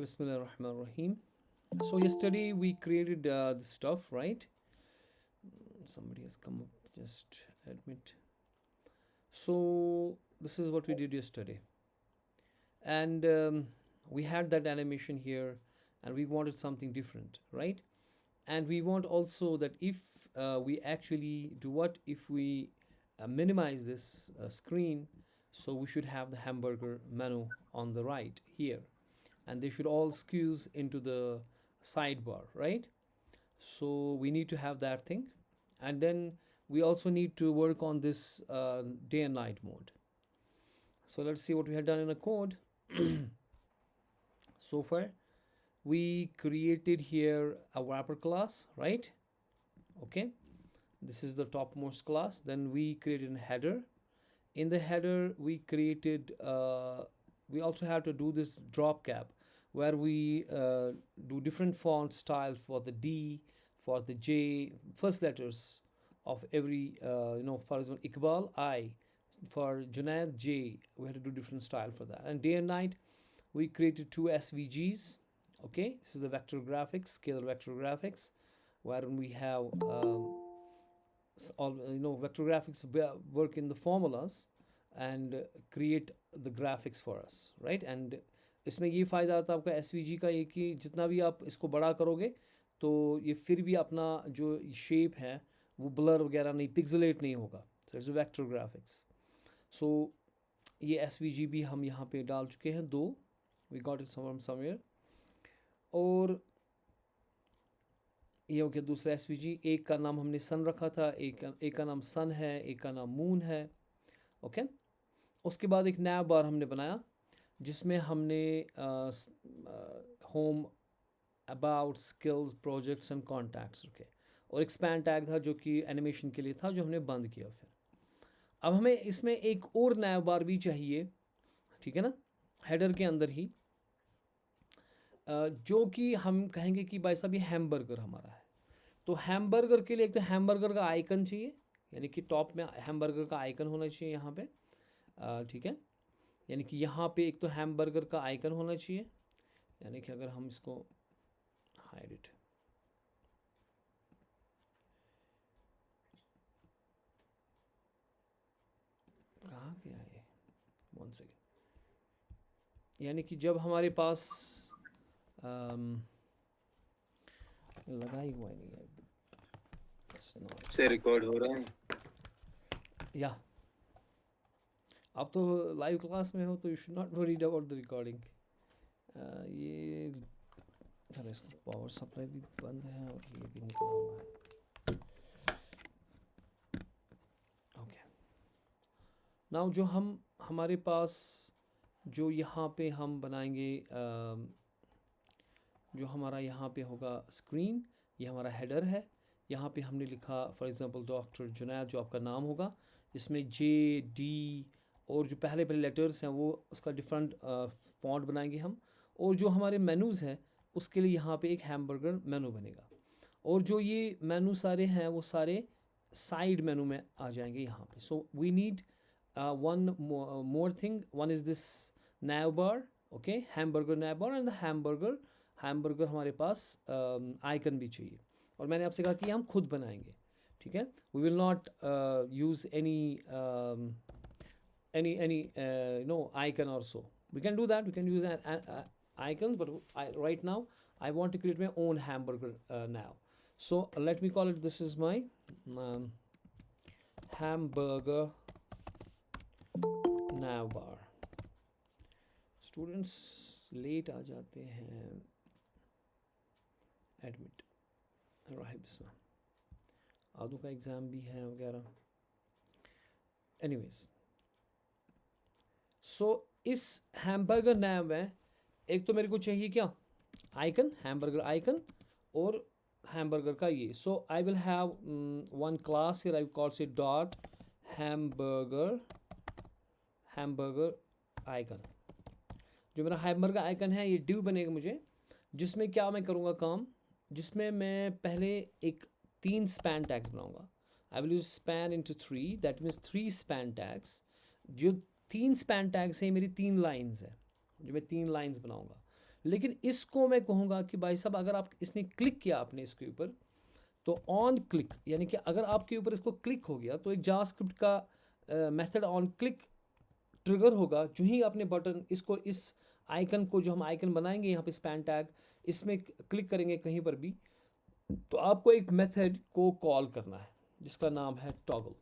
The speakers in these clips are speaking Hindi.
Bismillahirrahmanirrahim. So yesterday we created the stuff, right? Somebody has come up. Just admit. So this is what we did yesterday, and we had that animation here, and we wanted something different, right? And we want also that if we actually do what if we minimize this screen, so we should have the hamburger menu on the right here, and they should all skews into the sidebar, right? So we need to have that thing, and then we also need to work on this day and night mode. So let's see what we have done in a code. So far we created here a wrapper class, right? Okay, this is the topmost class. Then we created a header. In the header we created we also have to do this drop cap, where we do different font style for the D, for the J, first letters of every for example Iqbal I, for Junaid J, we had to do different style for that. And day and night we created two SVGs. Okay, this is the vector graphics, scalar vector graphics, wherein we have all vector graphics work in the formulas and create the graphics for us, right? And इसमें ये फ़ायदा आता है आपका एस का, ये कि जितना भी आप इसको बड़ा करोगे तो ये फिर भी अपना जो शेप है वो ब्लर वगैरह नहीं, पिक्सलेट नहीं होगा. तो इट्स वेक्टर ग्राफिक्स. सो ये एस भी हम यहाँ पे डाल चुके हैं दो. We got it from somewhere. और ये हो गया दूसरा एस एक का नाम हमने सन रखा था, एक का नाम सन है, एक का नाम मून है. ओके. उसके बाद एक नया बार हमने बनाया जिसमें हमने home, about, skills, projects and contacts रखे, और एक्सपैंड टैग था जो कि एनिमेशन के लिए था, जो हमने बंद किया. फिर अब हमें इसमें एक और नया बार भी चाहिए, ठीक है ना, हेडर के अंदर ही, जो कि हम कहेंगे कि भाई साहब ये हैमबर्गर हमारा है. तो हैमबर्गर के लिए एक तो हैमबर्गर का आइकन चाहिए, यानी कि टॉप में हैमबर्गर का आइकन होना चाहिए यहाँ पे, ठीक है. यानी कि यहाँ पे एक तो हैमबर्गर का आइकन होना चाहिए. यानी कि अगर हम इसको हाइड इट, कहाँ गया ये, 1 सेकेंड. यानी कि जब हमारे पास लगा ही हुआ नहीं है से रिकॉर्ड हो रहा है. या अब तो लाइव क्लास में हो तो you should not worried about the recording. ये चलो, इसका पावर सप्लाई भी बंद है और ये भी निकला हुआ है. ओके. नाउ जो हमारे पास जो यहाँ पे हम बनाएंगे, जो हमारा यहाँ पे होगा स्क्रीन, ये हमारा हेडर है. यहाँ पे हमने लिखा फॉर एग्जांपल डॉक्टर जुनैद, जो आपका नाम होगा. इसमें जे, डी और जो पहले लेटर्स हैं वो उसका डिफरेंट फॉन्ट बनाएंगे हम. और जो हमारे मेनूज़ हैं उसके लिए यहाँ पे एक हैमबर्गर मेनू बनेगा. और जो ये मेनू सारे हैं वो सारे साइड मेनू में आ जाएंगे यहाँ पे. So we need one more thing. One is this nav bar, okay, hamburger nav bar, and the hamburger हमारे पास आइकन भी चाहिए. और मैंने आपसे कहा कि हम खुद बनाएंगे, ठीक है. we will not use any icon or so. We can do that, we can use icons, but right now I want to create my own hamburger now. So let me call it, this is my hamburger nav bar. Students late आ जाते हैं, एडमिट राहिब इसमें आदू का एग्ज़ाम भी है वगैरह. एनीवेज, सो इस हैमबर्गर नाम में एक तो मेरे को चाहिए क्या, आइकन, हैमबर्गर आइकन और हैमबर्गर का ये. So I will have one class here, I call it dot hamburger icon. जो मेरा हैमबर्गर आइकन है ये डिव बनेगा मुझे, जिसमें क्या मैं करूँगा काम, जिसमें मैं पहले एक 3 स्पैन टैग्स बनाऊँगा. I will use span into 3, that means 3 span tags. जो 3 स्पैन टैग्स हैं मेरी 3 लाइंस है, जो मैं 3 लाइंस बनाऊँगा. लेकिन इसको मैं कहूँगा कि भाई साहब अगर आप इसने क्लिक किया आपने इसके ऊपर, तो ऑन क्लिक यानी कि अगर आपके ऊपर इसको क्लिक हो गया तो एक जावास्क्रिप्ट का मेथड ऑन क्लिक ट्रिगर होगा। जो ही आपने बटन इसको, इस आइकन को जो हम आइकन बनाएंगे यहाँ पे स्पैन टैग, इसमें क्लिक करेंगे कहीं पर भी, तो आपको एक मेथड को कॉल करना है जिसका नाम है टॉगल।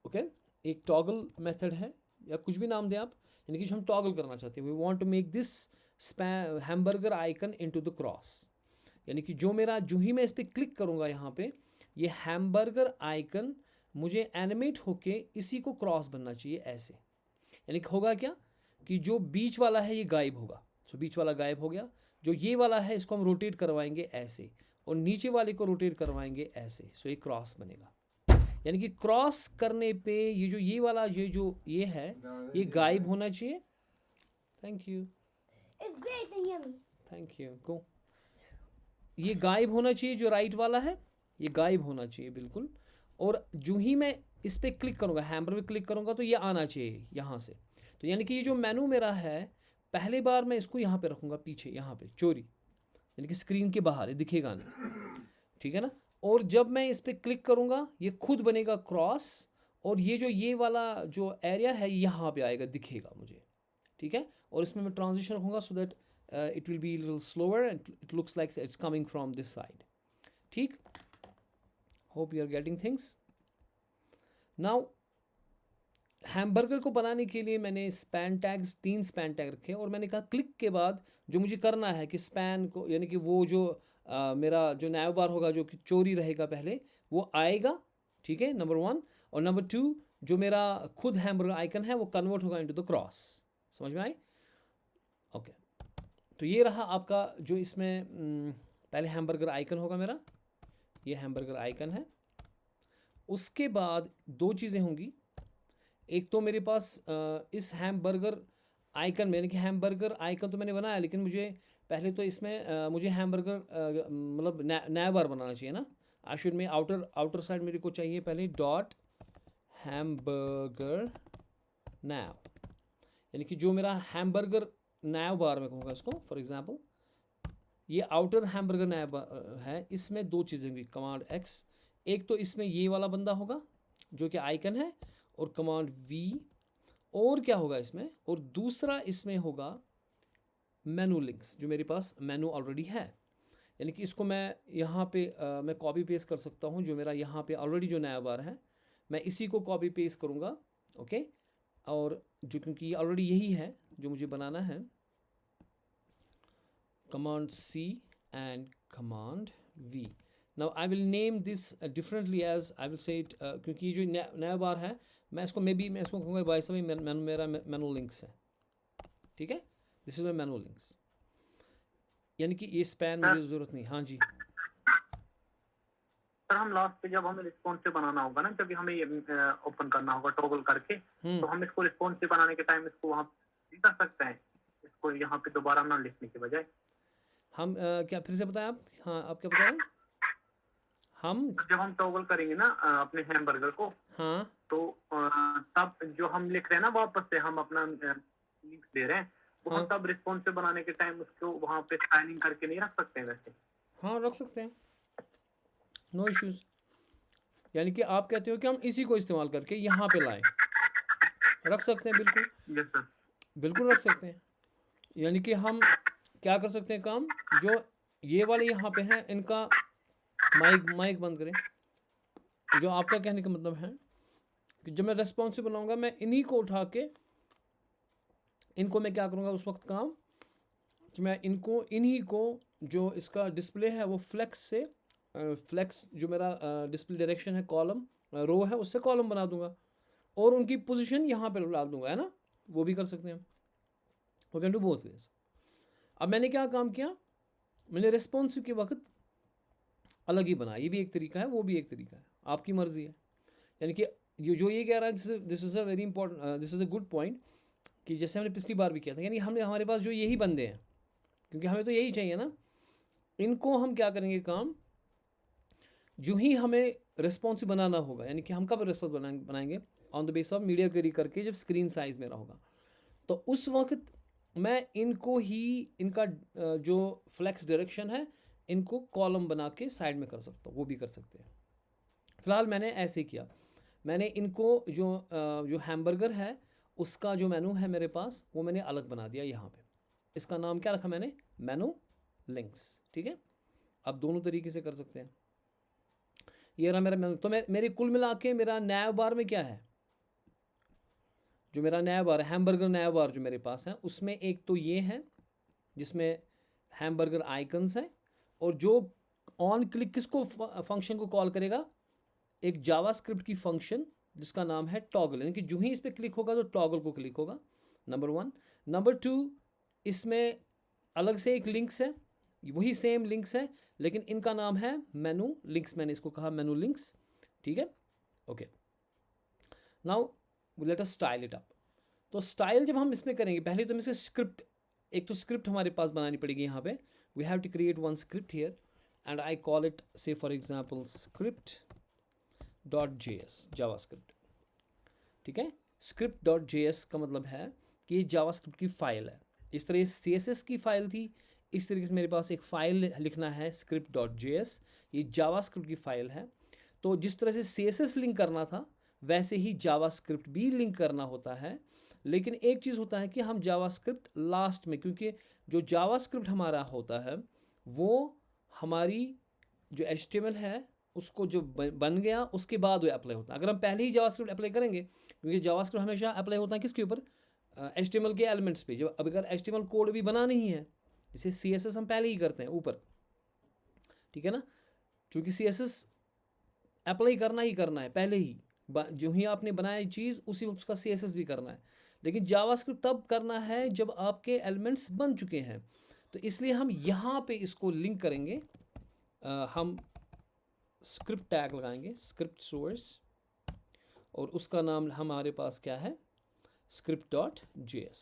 ओके, एक टॉगल मेथड है या कुछ भी नाम दें आप, यानी कि जो हम टॉगल करना चाहते हैं, we want to make this hamburger icon into the cross, यानी कि जो मेरा, जो ही मैं इस पर क्लिक करूँगा यहाँ पे, ये हैमबर्गर आइकन मुझे एनिमेट होके इसी को क्रॉस बनना चाहिए ऐसे। यानी कि होगा क्या कि जो बीच वाला है ये गायब होगा, सो बीच वाला गायब हो गया। जो ये वाला है इसको हम रोटेट करवाएंगे ऐसे, और नीचे वाले को रोटेट करवाएंगे ऐसे, सो ये क्रॉस बनेगा। यानी कि क्रॉस करने पे ये जो ये वाला ये है ये गायब होना चाहिए। Thank you, thank you. Go, ये गायब होना चाहिए, जो राइट वाला है ये गायब होना चाहिए बिल्कुल। और जो ही मैं इस पर क्लिक करूँगा, हैमर पे क्लिक करूँगा, तो ये आना चाहिए यहाँ से। तो यानी कि ये जो मेनू मेरा है, पहले बार मैं इसको यहाँ पे रखूँगा पीछे, यहाँ पे चोरी, यानी कि स्क्रीन के बाहर, ये दिखेगा नहीं, ठीक है ना। और जब मैं इस पर क्लिक करूँगा ये खुद बनेगा क्रॉस, और ये जो ये वाला जो एरिया है यहाँ पे आएगा, दिखेगा मुझे, ठीक है। और इसमें मैं ट्रांजिशन रखूँगा so that it will be a little slower and it looks like it's coming from this side. ठीक, hope you are getting things. Now hamburger को बनाने के लिए मैंने स्पैन टैग्स, 3 स्पैन टैग रखे, और मैंने कहा क्लिक के बाद जो मुझे करना है कि स्पैन को, यानी कि वो जो मेरा जो नैव बार होगा जो कि चोरी रहेगा पहले, वो आएगा, ठीक है, नंबर 1। और नंबर 2 जो मेरा खुद हैमबर्गर आइकन है वो कन्वर्ट होगा इनटू द क्रॉस। समझ में आई? ओके, तो ये रहा आपका जो इसमें पहले हैमबर्गर आइकन होगा मेरा, ये हैमबर्गर आइकन है। उसके बाद 2 चीज़ें होंगी, एक तो मेरे पास इस हैमबर्गर आइकन में, यानी कि हैमबर्गर आइकन तो मैंने बनाया, लेकिन मुझे पहले तो इसमें मुझे हैमबर्गर मतलब नया बार बनाना चाहिए ना। आई शुड में आउटर साइड मेरे को चाहिए पहले डॉट हैमबर्गर नैव, यानी कि जो मेरा हैमबर्गर नैव बार में कहूँगा इसको, फॉर एग्जांपल ये आउटर हैमबर्गर नैव बार है, इसमें 2 चीज़ें होंगी, कमांड एक्स, एक तो इसमें ये वाला बंदा होगा जो कि आइकन है, और कमांड वी, और क्या होगा इसमें, और दूसरा इसमें होगा मेनू लिंक्स, जो मेरे पास मेनू ऑलरेडी है, यानी कि इसको मैं यहाँ पे मैं कॉपी पेस्ट कर सकता हूँ। जो मेरा यहाँ पे ऑलरेडी जो नया बार है, मैं इसी को कॉपी पेस्ट करूँगा, ओके। और जो, क्योंकि ये ऑलरेडी यही है जो मुझे बनाना है, command C and command V. Now I will name this differently as I will say it, क्योंकि ये जो नया बार है, मैं इसको मैं इसको कहूँगा भाई साहब मेरा मेनू लिंक्स है, ठीक है, this is my menu links, यानी कि ये स्पैन मुझे ज़रूरत नहीं। हाँ जी सर, हम लास्ट पे जब हमें रिस्पॉन्सिव बनाना होगा ना, जब हमें ये ओपन करना होगा टॉगल करके, तो हम इसको रिस्पॉन्सिव बनाने के टाइम इसको वहाँ कर सकते हैं, इसको यहाँ पे दोबारा ना लिखने के बजाय। हम क्या फिर से बताएं आप? हाँ, आप क्या बता रहे हैं? हम जब हम टॉगल करेंगे ना अपने हैमबर्गर को, हाँ, तो तब जो हम लिख रहे हैं ना वापस से हम अपना लिंक दे रहे हैं, वो हम तब रिस्पॉन्सिव बनाने के टाइम उसको वहाँ पे साइनिंग करके नहीं रख सकते हैं वैसे? हाँ, रख सकते हैं, नो इश्यूज। यानी कि आप कहते हो कि हम इसी को इस्तेमाल करके यहाँ पे लाएं, रख सकते हैं, बिल्कुल। यस सर, बिल्कुल रख सकते हैं। यानी कि हम क्या कर सकते हैं काम, जो ये वाले यहाँ पे हैं इनका माइक बंद करें। जो आपका कहने का मतलब है कि जब मैं रेस्पॉन्सिव बनाऊंगा, मैं इन्हीं को उठा के इनको मैं क्या करूँगा उस वक्त काम, कि मैं इनको इन्हीं को जो इसका डिस्प्ले है वो फ्लेक्स से फ्लेक्स जो मेरा डिस्प्ले डायरेक्शन है, कॉलम रो है, उससे कॉलम बना दूंगा, और उनकी पोजीशन यहाँ पे डाल दूंगा, है ना। वो भी कर सकते हैं, we can do both ways. अब मैंने क्या काम किया, मैंने रेस्पॉन्सिव के वक्त अलग ही बनाया, ये भी एक तरीका है, वो भी एक तरीका है, आपकी मर्जी है। यानी कि जो ये कह रहा है, this is a very important, this is a good point, कि जैसे हमने पिछली बार भी किया था, यानी हमारे पास जो यही बंदे हैं, क्योंकि हमें तो यही चाहिए ना, इनको हम क्या करेंगे काम, जो ही हमें रेस्पॉन्सिव बनाना होगा, यानी कि हम कब रेस्पॉन्स बनाएंगे, on the base of media query करके, जब स्क्रीन साइज मेरा होगा, तो उस वक्त मैं इनको ही इनका जो फ्लेक्स डायरेक्शन है इनको कॉलम बना के साइड में कर सकता हूँ, वो भी कर सकते हैं। फ़िलहाल मैंने ऐसे किया, मैंने इनको जो हैमबर्गर है उसका जो मेनू है मेरे पास वो मैंने अलग बना दिया यहाँ पे। इसका नाम क्या रखा मैंने, मेनू लिंक्स। ठीक है, आप दोनों तरीके से कर सकते हैं। ये रहा मेरा मेनू। तो मेरे कुल मिला के मेरा नैव बार में क्या है, जो मेरा नया बार हैमबर्गर नया बार जो मेरे पास है उसमें एक तो ये है जिसमें हैमबर्गर आइकन्स है, और जो ऑन क्लिक किसको फंक्शन को कॉल करेगा, एक जावास्क्रिप्ट की फंक्शन जिसका नाम है टॉगल, यानी कि जो ही इस पर क्लिक होगा तो टॉगल को क्लिक होगा, नंबर 1। नंबर 2, इसमें अलग से एक लिंक्स है, वही सेम लिंक्स है लेकिन इनका नाम है मेनू लिंक्स, मैंने इसको कहा मेनू लिंक्स। ठीक है, okay. Now let us style it up. तो स्टाइल जब हम इसमें करेंगे, पहले तो हम इसके स्क्रिप्ट, एक तो स्क्रिप्ट हमारे पास बनानी पड़ेगी यहाँ पे। We have to create one script here and I call it say for example script.js JavaScript. ठीक है, script.js का मतलब है कि ये जावास्क्रिप्ट की फाइल है। इस तरह CSS की फाइल थी, इस तरीके से मेरे पास एक फ़ाइल लिखना है script.js, ये जावास्क्रिप्ट की फ़ाइल है। तो जिस तरह से CSS लिंक करना था वैसे ही जावास्क्रिप्ट भी लिंक करना होता है, लेकिन एक चीज़ होता है कि हम जावास्क्रिप्ट लास्ट में, क्योंकि जो जावास्क्रिप्ट हमारा होता है वो हमारी जो HTML है उसको जो बन गया उसके बाद वो अप्लाई होता है। अगर हम पहले ही जावास्क्रिप्ट अप्लाई करेंगे, क्योंकि जावास्क्रिप्ट हमेशा अप्लाई होता है किसके ऊपर, HTML के एलिमेंट्स पे। जब अगर HTML कोड भी बना नहीं है, जैसे CSS हम पहले ही करते हैं ऊपर, ठीक है ना, क्योंकि CSS अप्लाई करना ही करना है पहले ही, जो ही आपने बनाया चीज़ उसी वक्त उसका CSS भी करना है। लेकिन जावास्क्रिप्ट तब करना है जब आपके एलिमेंट्स बन चुके हैं। तो इसलिए हम यहाँ पे इसको लिंक करेंगे, हम स्क्रिप्ट टैग लगाएंगे, स्क्रिप्ट सोर्स, और उसका नाम हमारे पास क्या है, script.js।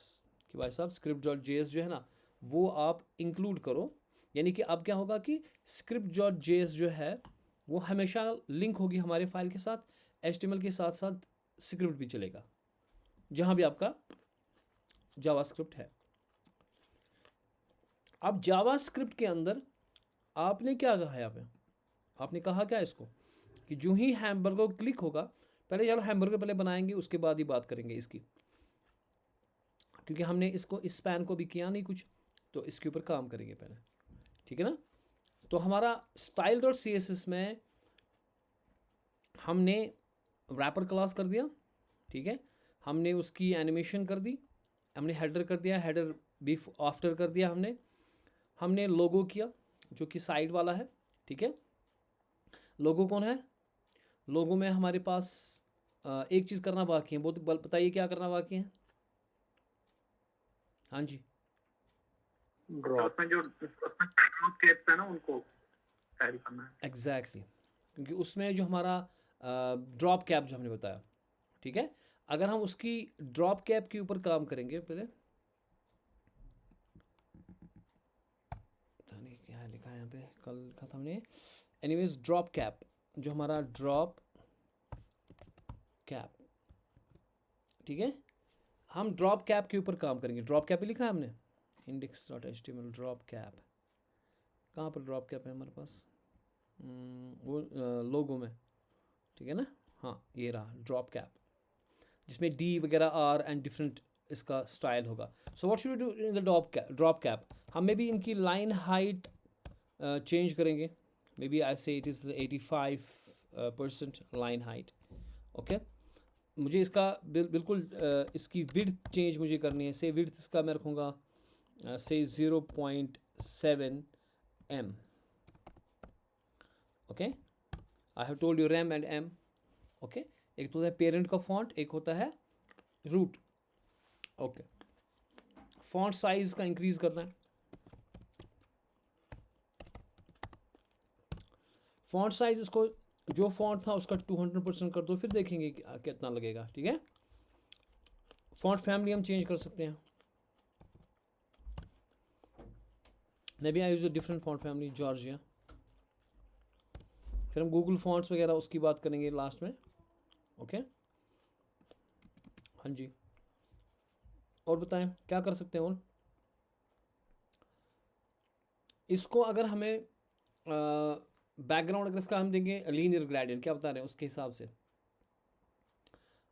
कि भाई साहब script.js जो है ना वो आप इंक्लूड करो, यानी कि अब क्या होगा कि script.js जो है वो हमेशा लिंक होगी हमारे फाइल के साथ, HTML के साथ साथ स्क्रिप्ट भी चलेगा जहाँ भी आपका जावास्क्रिप्ट है। अब जावास्क्रिप्ट के अंदर आपने क्या कहा यहाँ पे, आपने कहा क्या इसको कि जो ही हैमबर्गर को क्लिक होगा, पहले चलो हैमबर्गर पहले बनाएंगे उसके बाद ही बात करेंगे इसकी, क्योंकि हमने इसको इस स्पैन को भी किया नहीं कुछ, तो इसके ऊपर काम करेंगे पहले। ठीक है ना, तो हमारा style.css में हमने रैपर क्लास कर दिया। ठीक है, हमने उसकी एनिमेशन कर दी, हमने हेडर कर दिया, हेडर भी आफ्टर कर दिया, हमने लोगो किया जो कि साइड वाला है। ठीक है, लोगो कौन है, लोगो में हमारे पास एक चीज़ करना बाकी है, बहुत बताइए क्या करना बाकी है। हाँ जी, उसमें जो कैप्स है ना उनको स्टाइल करना है। एग्जैक्टली क्योंकि उसमें जो हमारा ड्रॉप कैप जो हमने बताया, ठीक है, अगर हम उसकी ड्रॉप कैप के ऊपर काम करेंगे, पहले पता नहीं क्या लिखा है यहाँ पे, कल लिखा था हमने, एनीवेज ड्रॉप कैप, जो हमारा ड्रॉप कैप, ठीक है, हम ड्रॉप कैप के ऊपर काम करेंगे। ड्रॉप कैप ही लिखा है हमने, index.html ड्रॉप कैप, कहाँ पर ड्रॉप कैप है हमारे पास, वो लोगो में, ठीक है ना, हाँ ये रहा ड्रॉप कैप, जिसमें D वगैरह R एंड डिफरेंट इसका स्टाइल होगा। So what should we do in the drop cap, हम मे बी इनकी लाइन हाइट चेंज करेंगे, maybe I say it is 85% line height. Okay, मुझे इसका बिल्कुल इसकी विड्थ चेंज मुझे करनी है, से विड्थ इसका मैं रखूँगा से 0.7 m। Okay, I have told you RAM and m। Okay, एक तो होता है पेरेंट का फॉन्ट, एक होता है रूट। ओके, फॉन्ट साइज का इंक्रीज करना है, फॉन्ट साइज इसको जो फॉन्ट था उसका 200% कर दो, फिर देखेंगे कितना लगेगा। ठीक है, फॉन्ट फैमिली हम चेंज कर सकते हैं, maybe I use a different font family, Georgia. फिर हम गूगल फॉन्ट्स वगैरह उसकी बात करेंगे लास्ट में। ओके, हाँ जी, और बताएं क्या कर सकते हैं और इसको अगर हमें बैकग्राउंड अगर इसका हम देंगे लीनियर ग्रेडियंट, क्या बता रहे हैं उसके हिसाब से,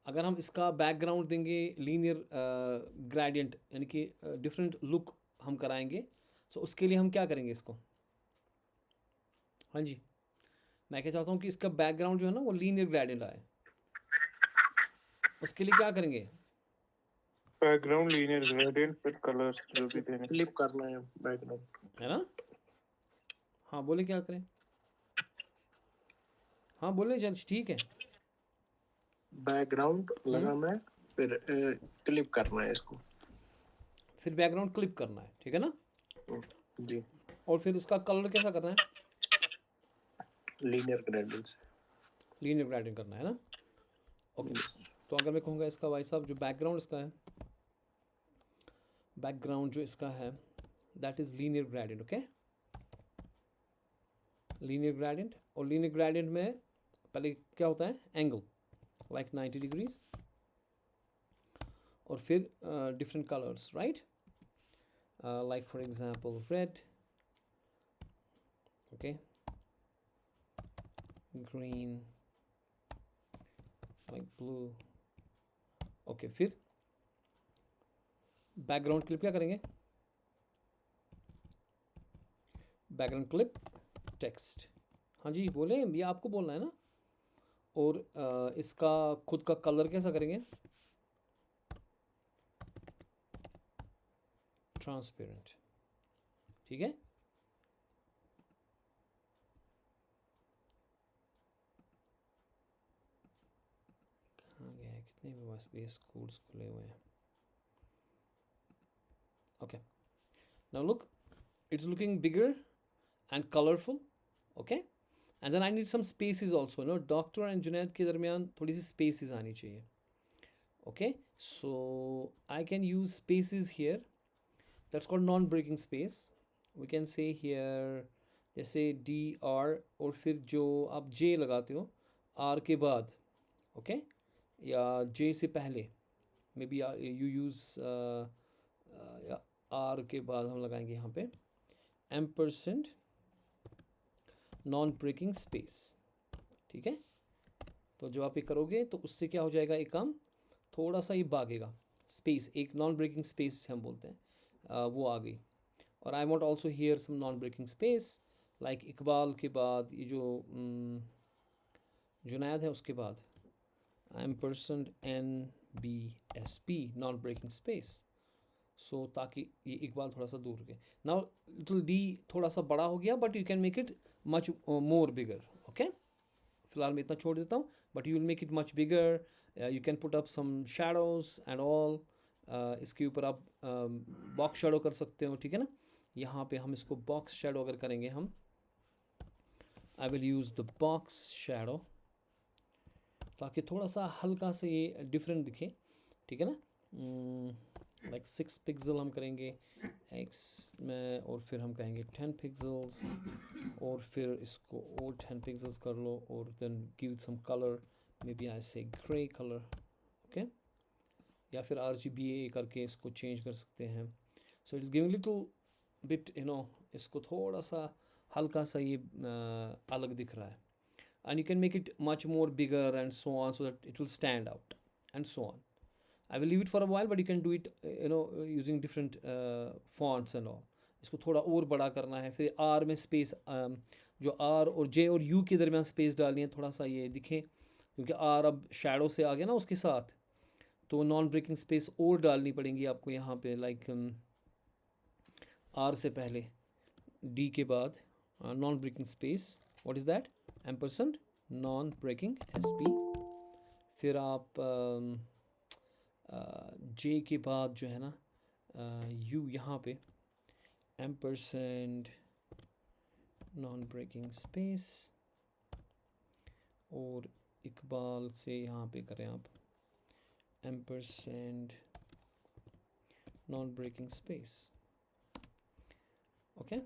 अगर हम इसका बैकग्राउंड देंगे लीनियर ग्रेडियंट यानी कि डिफरेंट लुक हम कराएंगे, सो उसके लिए हम क्या करेंगे इसको। हाँ जी, मैं क्या चाहता हूँ कि इसका बैकग्राउंड जो है ना वो लीनियर ग्रेडियंट आए, उसके लिए क्या करेंगे। बैकग्राउंड लीनियर ग्रेडियंट फिर कलर्स जो भी देने फ्लिप करना है बैकग्राउंड, है ना। हाँ बोले क्या करें, हाँ बोले चल ठीक है। बैकग्राउंड लगाना है, फिर क्लिप करना है इसको। फिर बैकग्राउंड क्लिप करना है, ठीक है ना। जी, और फिर इसका कलर कैसा करना है, लीनियर ग्रेडियंट से। लीनियर ग्रेडियंट करना है ना। ओके, तो अगर मैं कहूँगा इसका भाई साहब जो बैकग्राउंड इसका है, बैकग्राउंड जो इसका है that is linear gradient. Okay, linear gradient, और लीनियर ग्रेडियंट में पहले क्या होता है, एंगल लाइक 90 डिग्रीज, और फिर different colours right, like for example red, okay, green, like blue. Okay, फिर बैकग्राउंड क्लिप क्या करेंगे, बैकग्राउंड क्लिप टेक्स्ट। हाँ जी बोले, ये आपको बोलना है ना। और इसका खुद का कलर कैसा करेंगे, ट्रांसपेरेंट, ठीक है। कहाँ गया है, कितने भी बस भी स्कूल्स खुले हुए हैं। Okay, now look, it's looking bigger and colorful, okay, and then I need some spaces also, you know, Doctor and Junaid के दरमियान थोड़ी सी spaces आनी चाहिए। okay, so I can use spaces here, that's called non-breaking space, we can say here जैसे D R, और फिर जो आप J लगाते हो R के बाद, okay, या J से पहले, मे बी you use या R के बाद हम लगाएंगे यहाँ पे एम्परसेंड नॉन ब्रेकिंग स्पेस, ठीक है। तो जब आप ये करोगे तो उससे क्या हो जाएगा, एक काम थोड़ा सा ये भागेगा, स्पेस एक नॉन ब्रेकिंग स्पेस हम बोलते हैं, वो आ गई। और I want also here some non breaking space, like Iqbal के बाद ये जो जुनैद है उसके बाद ampersand NBSP non breaking space, so ताकि ये इकबाल थोड़ा सा दूर गए। नाउ लिटिल डी थोड़ा सा बड़ा हो गया, but you can make it much more bigger. Okay, फिलहाल मैं इतना छोड़ देता हूँ, but you will make it much bigger, you can put up some shadows and all, इसके ऊपर आप बॉक्स शैडो कर सकते हो, ठीक है ना। यहाँ पे हम इसको बॉक्स शैडो अगर करेंगे हम, I will use the box shadow, ताकि थोड़ा सा हल्का सा ये डिफरेंट दिखे, ठीक है ना। लाइक 6 पिक्सल हम करेंगे x में, और फिर हम कहेंगे 10 पिक्सल्स, और फिर इसको और 10 पिक्सल्स कर लो, और then give some colour, maybe I say grey colour, okay, या फिर RGBA करके इसको चेंज कर सकते हैं। So it's giving little bit, you know, इसको थोड़ा सा हल्का सा ये अलग दिख रहा है, and you can make it much more bigger and so on, so that it will stand out and so on. I will leave it for a while, but you can do it, you know, using different fonts and all. इसको थोड़ा और बड़ा करना है, फिर R में स्पेस, जो R और J और U के दरमियान स्पेस डालनी है, थोड़ा सा ये दिखे, क्योंकि R अब शैडो से आ गया ना उसके साथ, तो नॉन ब्रेकिंग स्पेस और डालनी पड़ेंगी आपको यहाँ पे, लाइक R से पहले D के बाद non breaking space, what is that, ampersand non breaking SP, फिर आप J के बाद जो है ना U यहाँ पे एम्परसेंड नॉन ब्रेकिंग स्पेस, और इकबाल से यहाँ पे करें आप ampersand non breaking space, okay.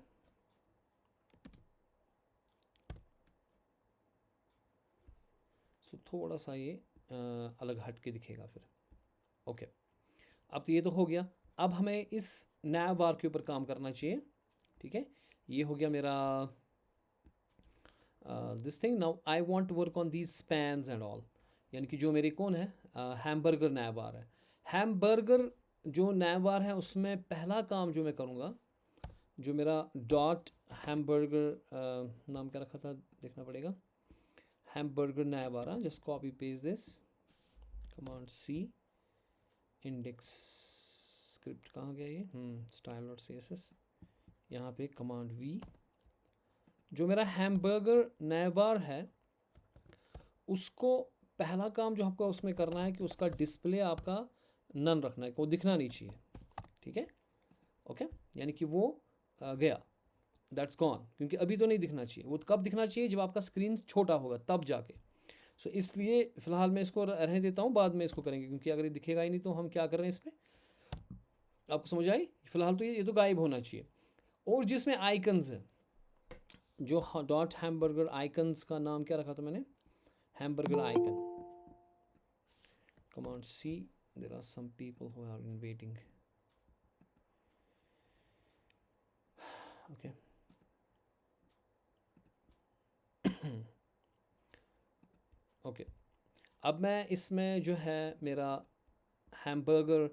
So थोड़ा सा ये अलग हट के दिखेगा फिर, ओके। अब तो ये तो हो गया, अब हमें इस नैव बार के ऊपर काम करना चाहिए, ठीक है। ये हो गया मेरा this thing. Now I want to work on these spans and all, यानी कि जो मेरे कौन है हैमबर्गर नैबार है. हैमबर्गर जो नैबार है उसमें पहला काम जो मैं करूँगा, जो मेरा डॉट हैमबर्गर नाम क्या रखा था देखना पड़ेगा, hamburger navbar. Just copy paste this, command C, index script कहाँ गया ये, style dot C S S, यहाँ पे कमांड वी. जो मेरा हैमबर्गर नैबार है उसको पहला काम जो आपको उसमें करना है कि उसका डिस्प्ले आपका नन रखना है, कि वो दिखना नहीं चाहिए. ठीक है, ओके. यानी कि वो गया, दैट्स गॉन, क्योंकि अभी तो नहीं दिखना चाहिए. वो कब दिखना चाहिए, जब आपका स्क्रीन छोटा होगा तब जाके. सो इसलिए फ़िलहाल मैं इसको रहने देता हूँ, बाद में इसको करेंगे, क्योंकि अगर ये दिखेगा ही नहीं तो हम क्या कर रहे हैं इसमें. आपको समझ आई. फ़िलहाल तो ये तो गायब होना चाहिए. और जिसमें आइकन्स है, जो डॉट हैमबर्गर आइकन्स का नाम क्या रखा था मैंने, hamburger icon. Command C, there are some people who are in waiting. Okay. Okay, अब मैं इसमें जो है मेरा हैमबर्गर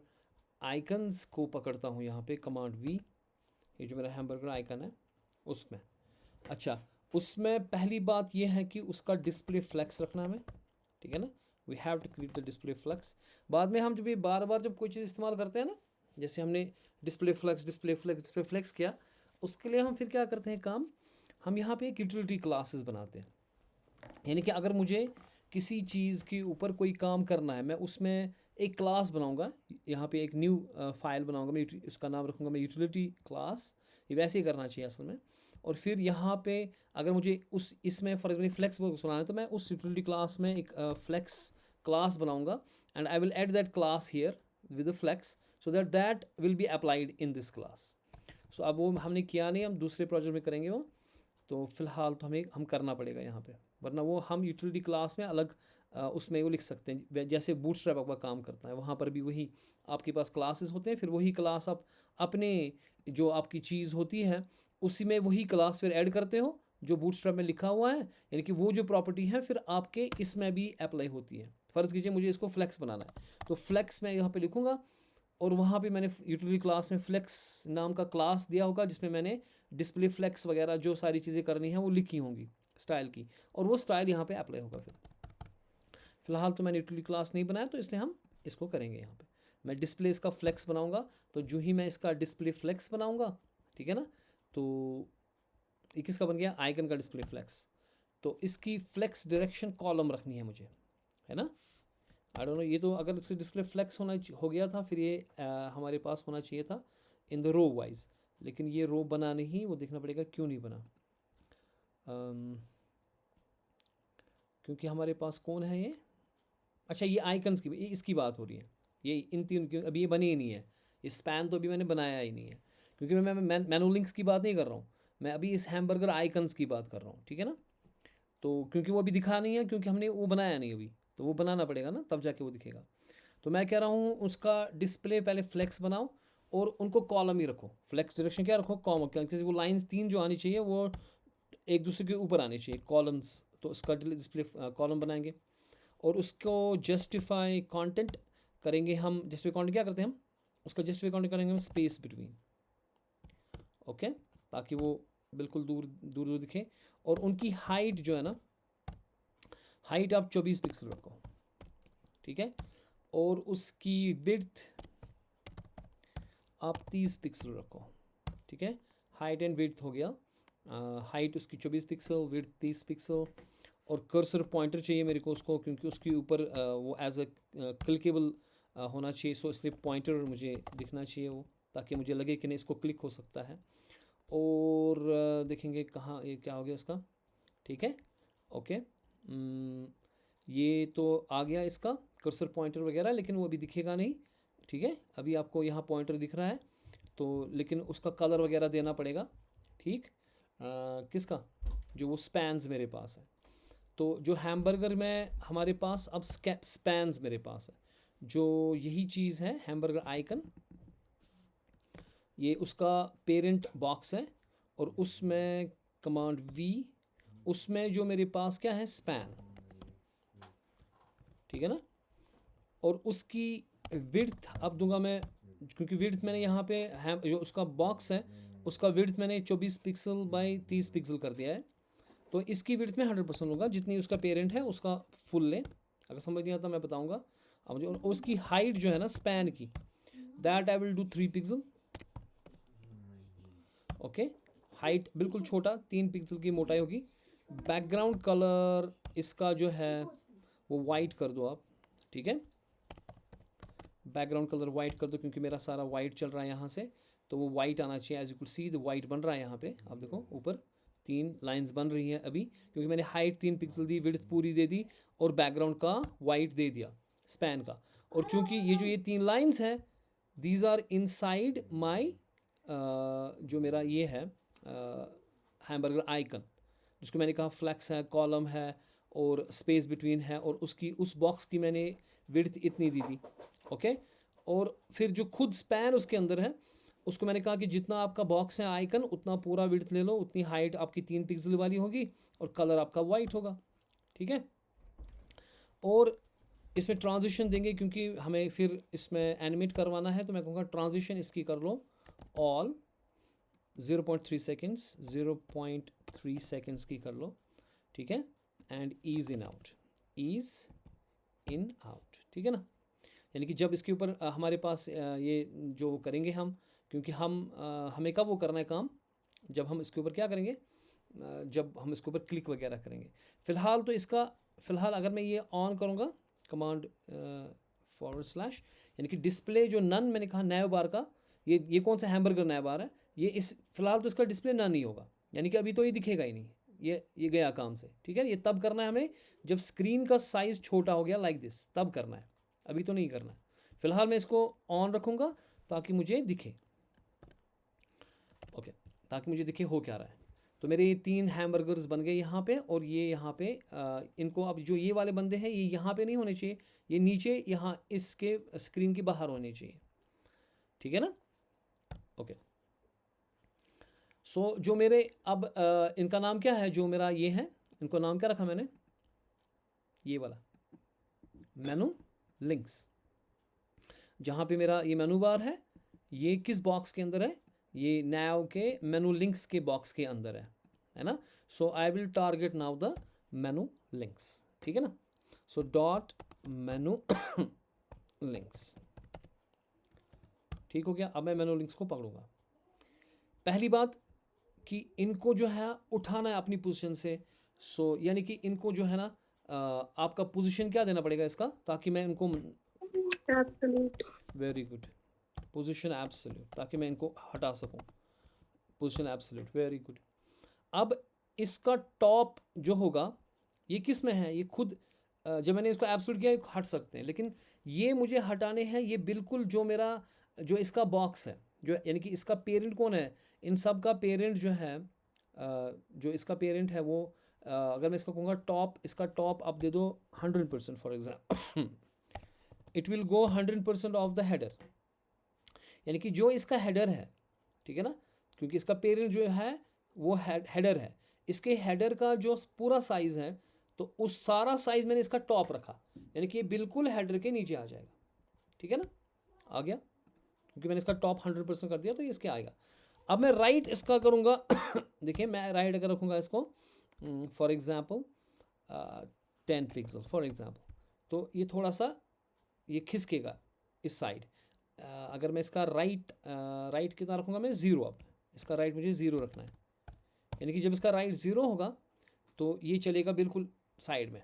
आइकन्स को पकड़ता हूँ यहाँ पे, कमांड वी. ये जो मेरा हैमबर्गर आइकन है उसमें, अच्छा, उसमें पहली बात ये है कि उसका डिस्प्ले फ्लेक्स रखना है हमें. ठीक है ना, we have to create the display flex. बाद में हम जब ये बार बार जब कोई चीज़ इस्तेमाल करते हैं ना, जैसे हमने display flex display flex display flex किया, उसके लिए हम फिर क्या करते हैं काम, हम यहाँ पे एक यूटिलिटी क्लासेस बनाते हैं. यानी कि अगर मुझे किसी चीज़ के ऊपर कोई काम करना है, मैं उसमें एक क्लास बनाऊंगा, यहाँ पे एक न्यू फाइल बनाऊंगा मैं, उसका नाम रखूँगा मैं यूटिलिटी क्लास. ये वैसे ही करना चाहिए असल में. और फिर यहाँ पे अगर मुझे उस इसमें फॉर एग्जाम्पल फ्लेक्स बॉक्स बनाना है, तो मैं उस यूटिलिटी क्लास में एक फ्लेक्स क्लास बनाऊंगा, and I will add that class here with the flex, so that will be applied in this class. So अब वो हमने किया नहीं, हम दूसरे प्रोजेक्ट में करेंगे वो. तो फ़िलहाल तो हम करना पड़ेगा यहाँ पे, वरना वो हम यूटिलिटी क्लास में अलग उसमें वो लिख सकते हैं. जैसे बूटस्ट्रैप आपका काम करता है, वहाँ पर भी वही आपके पास क्लासेस होते हैं, फिर वही क्लास आप अपने जो आपकी चीज़ होती है उसी में वही क्लास फिर ऐड करते हो जो बूटस्ट्रैप में लिखा हुआ है. यानी कि वो जो प्रॉपर्टी है फिर आपके इसमें भी अप्लाई होती है. फ़र्ज़ कीजिए मुझे इसको फ्लेक्स बनाना है, तो फ्लेक्स मैं यहाँ पे लिखूँगा, और वहाँ पे मैंने यूटिलिटी क्लास में फ्लेक्स नाम का क्लास दिया होगा, जिसमें मैंने डिस्प्ले फ्लेक्स वगैरह जो सारी चीज़ें करनी हैं वो लिखी होंगी स्टाइल की, और वो स्टाइल यहाँ पे अप्लाई होगा. फिर फ़िलहाल तो मैंने यूटिलिटी क्लास नहीं बनाया, तो इसलिए हम इसको करेंगे. यहाँ पे मैं डिस्प्ले इसका फ्लेक्स बनाऊँगा, तो जो ही मैं इसका डिस्प्ले फ्लेक्स बनाऊँगा, ठीक है ना, तो ये किसका बन गया, आइकन का डिस्प्ले फ्लेक्स. तो इसकी फ्लेक्स डायरेक्शन कॉलम रखनी है मुझे, है ना. आई डोंट नो, ये तो अगर इससे डिस्प्ले फ्लेक्स हो गया था, फिर ये हमारे पास होना चाहिए था इन द रो वाइज, लेकिन ये रो बना नहीं. वो देखना पड़ेगा क्यों नहीं बना, क्योंकि हमारे पास कौन है ये, अच्छा ये आइकन्स की इसकी बात हो रही है. ये इन तीन क्यों अभी ये बनी ही नहीं है, ये स्पैन तो अभी मैंने बनाया ही नहीं है, क्योंकि मैं मैनुअल लिंक्स की बात नहीं कर रहा हूँ, मैं अभी इस हैमबर्गर आइकन्स की बात कर रहा हूँ. ठीक है ना, तो क्योंकि वो अभी दिखा नहीं है, क्योंकि हमने वो बनाया नहीं अभी, तो वो बनाना पड़ेगा ना, तब जाके वो दिखेगा. तो मैं कह रहा हूँ उसका डिस्प्ले पहले फ्लेक्स बनाओ, और उनको कॉलम ही रखो. फ्लेक्स डायरेक्शन क्या रखो, कॉलम, क्योंकि वो लाइंस तीन जो आनी चाहिए वो एक दूसरे के ऊपर आनी चाहिए, कॉलम्स. तो उसका डिस्प्ले कॉलम बनाएंगे, और उसको जस्टिफाई कंटेंट करेंगे हम. जस्टिफाई कंटेंट क्या करते हैं हम, उसका जस्टिफाई कंटेंट करेंगे हम स्पेस बिटवीन, ओके, ताकि वो बिल्कुल दूर दूर दूर दिखे. और उनकी हाइट जो है ना, हाइट आप 24 पिक्सल रखो, ठीक है, और उसकी विड्थ आप 30 पिक्सल रखो. ठीक है, हाइट एंड विड्थ हो गया. हाइट उसकी 24 पिक्सल, विड्थ 30 पिक्सल, और कर्सर पॉइंटर चाहिए मेरे को उसको, क्योंकि उसके ऊपर वो एज अ क्लिकेबल होना चाहिए. सो इसलिए पॉइंटर मुझे दिखना चाहिए वो, ताकि मुझे लगे कि नहीं इसको क्लिक हो सकता है. और देखेंगे कहाँ ये क्या हो गया इसका. ठीक है, ओके. ये तो आ गया इसका कर्सर पॉइंटर वगैरह, लेकिन वो अभी दिखेगा नहीं. ठीक है, अभी आपको यहाँ पॉइंटर दिख रहा है, तो लेकिन उसका कलर वगैरह देना पड़ेगा. ठीक, किसका, जो वो स्पैन्स मेरे पास है. तो जो हैमबर्गर में हमारे पास अब स्पैन्स मेरे पास है, जो यही चीज़ है हैमबर्गर आइकन, ये उसका पेरेंट बॉक्स है, और उसमें कमांड V, उसमें जो मेरे पास क्या है, स्पैन, ठीक है ना। और उसकी विड्थ अब दूंगा मैं, क्योंकि विड्थ मैंने यहाँ पे जो उसका बॉक्स है उसका विड्थ मैंने 24 पिक्सल बाई 30 पिक्सल कर दिया है, तो इसकी विड्थ में 100% होगा, जितनी उसका पेरेंट है उसका फुल ले। अगर समझ नहीं आता मैं बताऊंगा अब मुझे। और उसकी हाइट जो है ना स्पैन की, that I will do 3 pixel, okay. Height बिल्कुल छोटा, 3 पिक्सल की मोटाई होगी। बैकग्राउंड कलर इसका जो है वो वाइट कर दो आप, ठीक है। बैकग्राउंड कलर वाइट कर दो, क्योंकि मेरा सारा वाइट चल रहा है यहाँ से, तो वो वाइट आना चाहिए। As you could see the white बन रहा है यहाँ पे, आप देखो ऊपर 3 लाइंस बन रही हैं अभी, क्योंकि मैंने हाइट 3 पिक्सल दी, विड्थ पूरी दे दी, और बैकग्राउंड का वाइट दे दिया स्पैन का। और चूंकि ये 3 लाइंस है, दीज आर इनसाइड माई जो मेरा ये है हैमबर्गर आइकन, जिसको मैंने कहा फ्लैक्स है, कॉलम है और स्पेस बिटवीन है, और उसकी उस बॉक्स की मैंने विड्थ इतनी दी थी, ओके। और फिर जो खुद स्पैन उसके अंदर है उसको मैंने कहा कि जितना आपका बॉक्स है आइकन उतना पूरा विड्थ ले लो, उतनी हाइट आपकी 3 पिक्सल वाली होगी और कलर आपका वाइट होगा, ठीक है। और इसमें ट्रांजिशन देंगे, क्योंकि हमें फिर इसमें एनिमेट करवाना है, तो मैं कहूँगा ट्रांजिशन इसकी कर लो ऑल 0.3 सेकेंड्स, 0.3 सेकेंड्स की कर लो, ठीक है। And ease in out, ease in out, ठीक है ना। यानी कि जब इसके ऊपर हमारे पास ये जो करेंगे हम, क्योंकि हमें कब वो करना है काम, जब हम इसके ऊपर क्या करेंगे, जब हम इसके ऊपर क्लिक वगैरह करेंगे। फ़िलहाल तो इसका, फ़िलहाल अगर मैं ये ऑन करूँगा कमांड /, यानी कि डिस्प्ले जो नन मैंने कहा नैव बार का, ये कौन सा हैमबर्गर नैव बार है, ये इस फ़िलहाल तो इसका डिस्प्ले नन ही होगा, यानी कि अभी तो ये दिखेगा ही नहीं, ये गया काम से, ठीक है। ये तब करना है हमें जब स्क्रीन का साइज़ छोटा हो गया लाइक दिस, तब करना है, अभी तो नहीं करना है। फ़िलहाल मैं इसको ऑन रखूँगा ताकि मुझे दिखे, ओके, ताकि मुझे दिखे हो क्या रहा है। तो मेरे ये 3 हैमबर्गर्स बन गए यहाँ पे, और ये यहाँ पे इनको अब जो ये वाले बंदे हैं ये यहाँ पे नहीं होने चाहिए, ये नीचे यहाँ इसके स्क्रीन के बाहर होने चाहिए, ठीक है ना, ओके। सो जो मेरे अब इनका नाम क्या है, जो मेरा ये है, इनको नाम क्या रखा मैंने, ये वाला मेनू लिंक्स। जहाँ पे मेरा ये मेनू बार है, ये किस बॉक्स के अंदर है, ये नैव के मेनू लिंक्स के बॉक्स के अंदर है ना। So I will target now the menu links, ठीक है ना। सो डॉट मेनू लिंक्स, ठीक हो गया। अब मैं मेनू लिंक्स को पकड़ूंगा। पहली बात कि इनको जो है उठाना है अपनी पोजीशन से, सो यानी कि इनको जो है ना आपका पोजीशन क्या देना पड़ेगा इसका, ताकि मैं इनको, वेरी गुड, पोजीशन एब्सोल्यूट, ताकि मैं इनको हटा सकूं, पोजीशन एब्सोल्यूट, वेरी गुड। अब इसका टॉप जो होगा ये किस में है, ये खुद जब मैंने इसको एब्सोल्यूट किया हट सकते हैं, लेकिन ये मुझे हटाने हैं, ये बिल्कुल जो मेरा जो इसका बॉक्स है, जो यानी कि इसका पेरेंट कौन है, इन सब का पेरेंट जो है, जो इसका पेरेंट है वो, अगर मैं इसको कहूँगा टॉप, इसका टॉप आप दे दो 100% for example, it will go 100% of the header, यानी कि जो इसका हेडर है, ठीक है ना, क्योंकि इसका पेरेंट जो है वो हेडर है, इसके हेडर का जो पूरा साइज़ है, तो उस सारा साइज़ मैंने इसका टॉप रखा, यानी कि ये बिल्कुल हेडर के नीचे आ जाएगा, ठीक है ना, आ गया, क्योंकि मैंने इसका टॉप 100% कर दिया तो ये इसके आएगा। अब मैं राइट इसका करूँगा देखिए मैं राइट अगर रखूँगा इसको for example 10 pixel for example, तो ये थोड़ा सा ये खिसकेगा इस साइड। अगर मैं इसका राइट कितना रखूँगा मैं 0, अब इसका राइट मुझे 0 रखना है, यानी कि जब इसका राइट 0 होगा तो ये चलेगा बिल्कुल साइड में,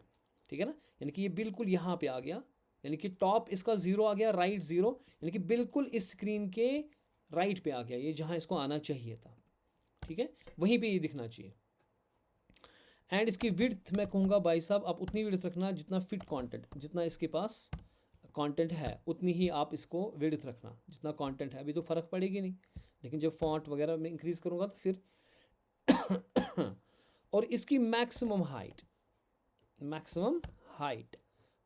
ठीक है ना, यानी कि ये बिल्कुल यहाँ पे आ गया, यानी कि टॉप इसका 0 आ गया, राइट 0, यानी कि बिल्कुल इस स्क्रीन के राइट पे आ गया, ये जहाँ इसको आना चाहिए था, ठीक है, वहीं पे ये दिखना चाहिए। एंड इसकी विड्थ मैं कहूँगा भाई साहब आप उतनी विड्थ रखना जितना फिट कंटेंट, जितना इसके पास कंटेंट है उतनी ही आप इसको विड्थ रखना, जितना कंटेंट है। अभी तो फ़र्क पड़ेगी नहीं, लेकिन जब फॉन्ट वगैरह में इंक्रीज़ करूँगा तो फिर और इसकी मैक्सिमम हाइट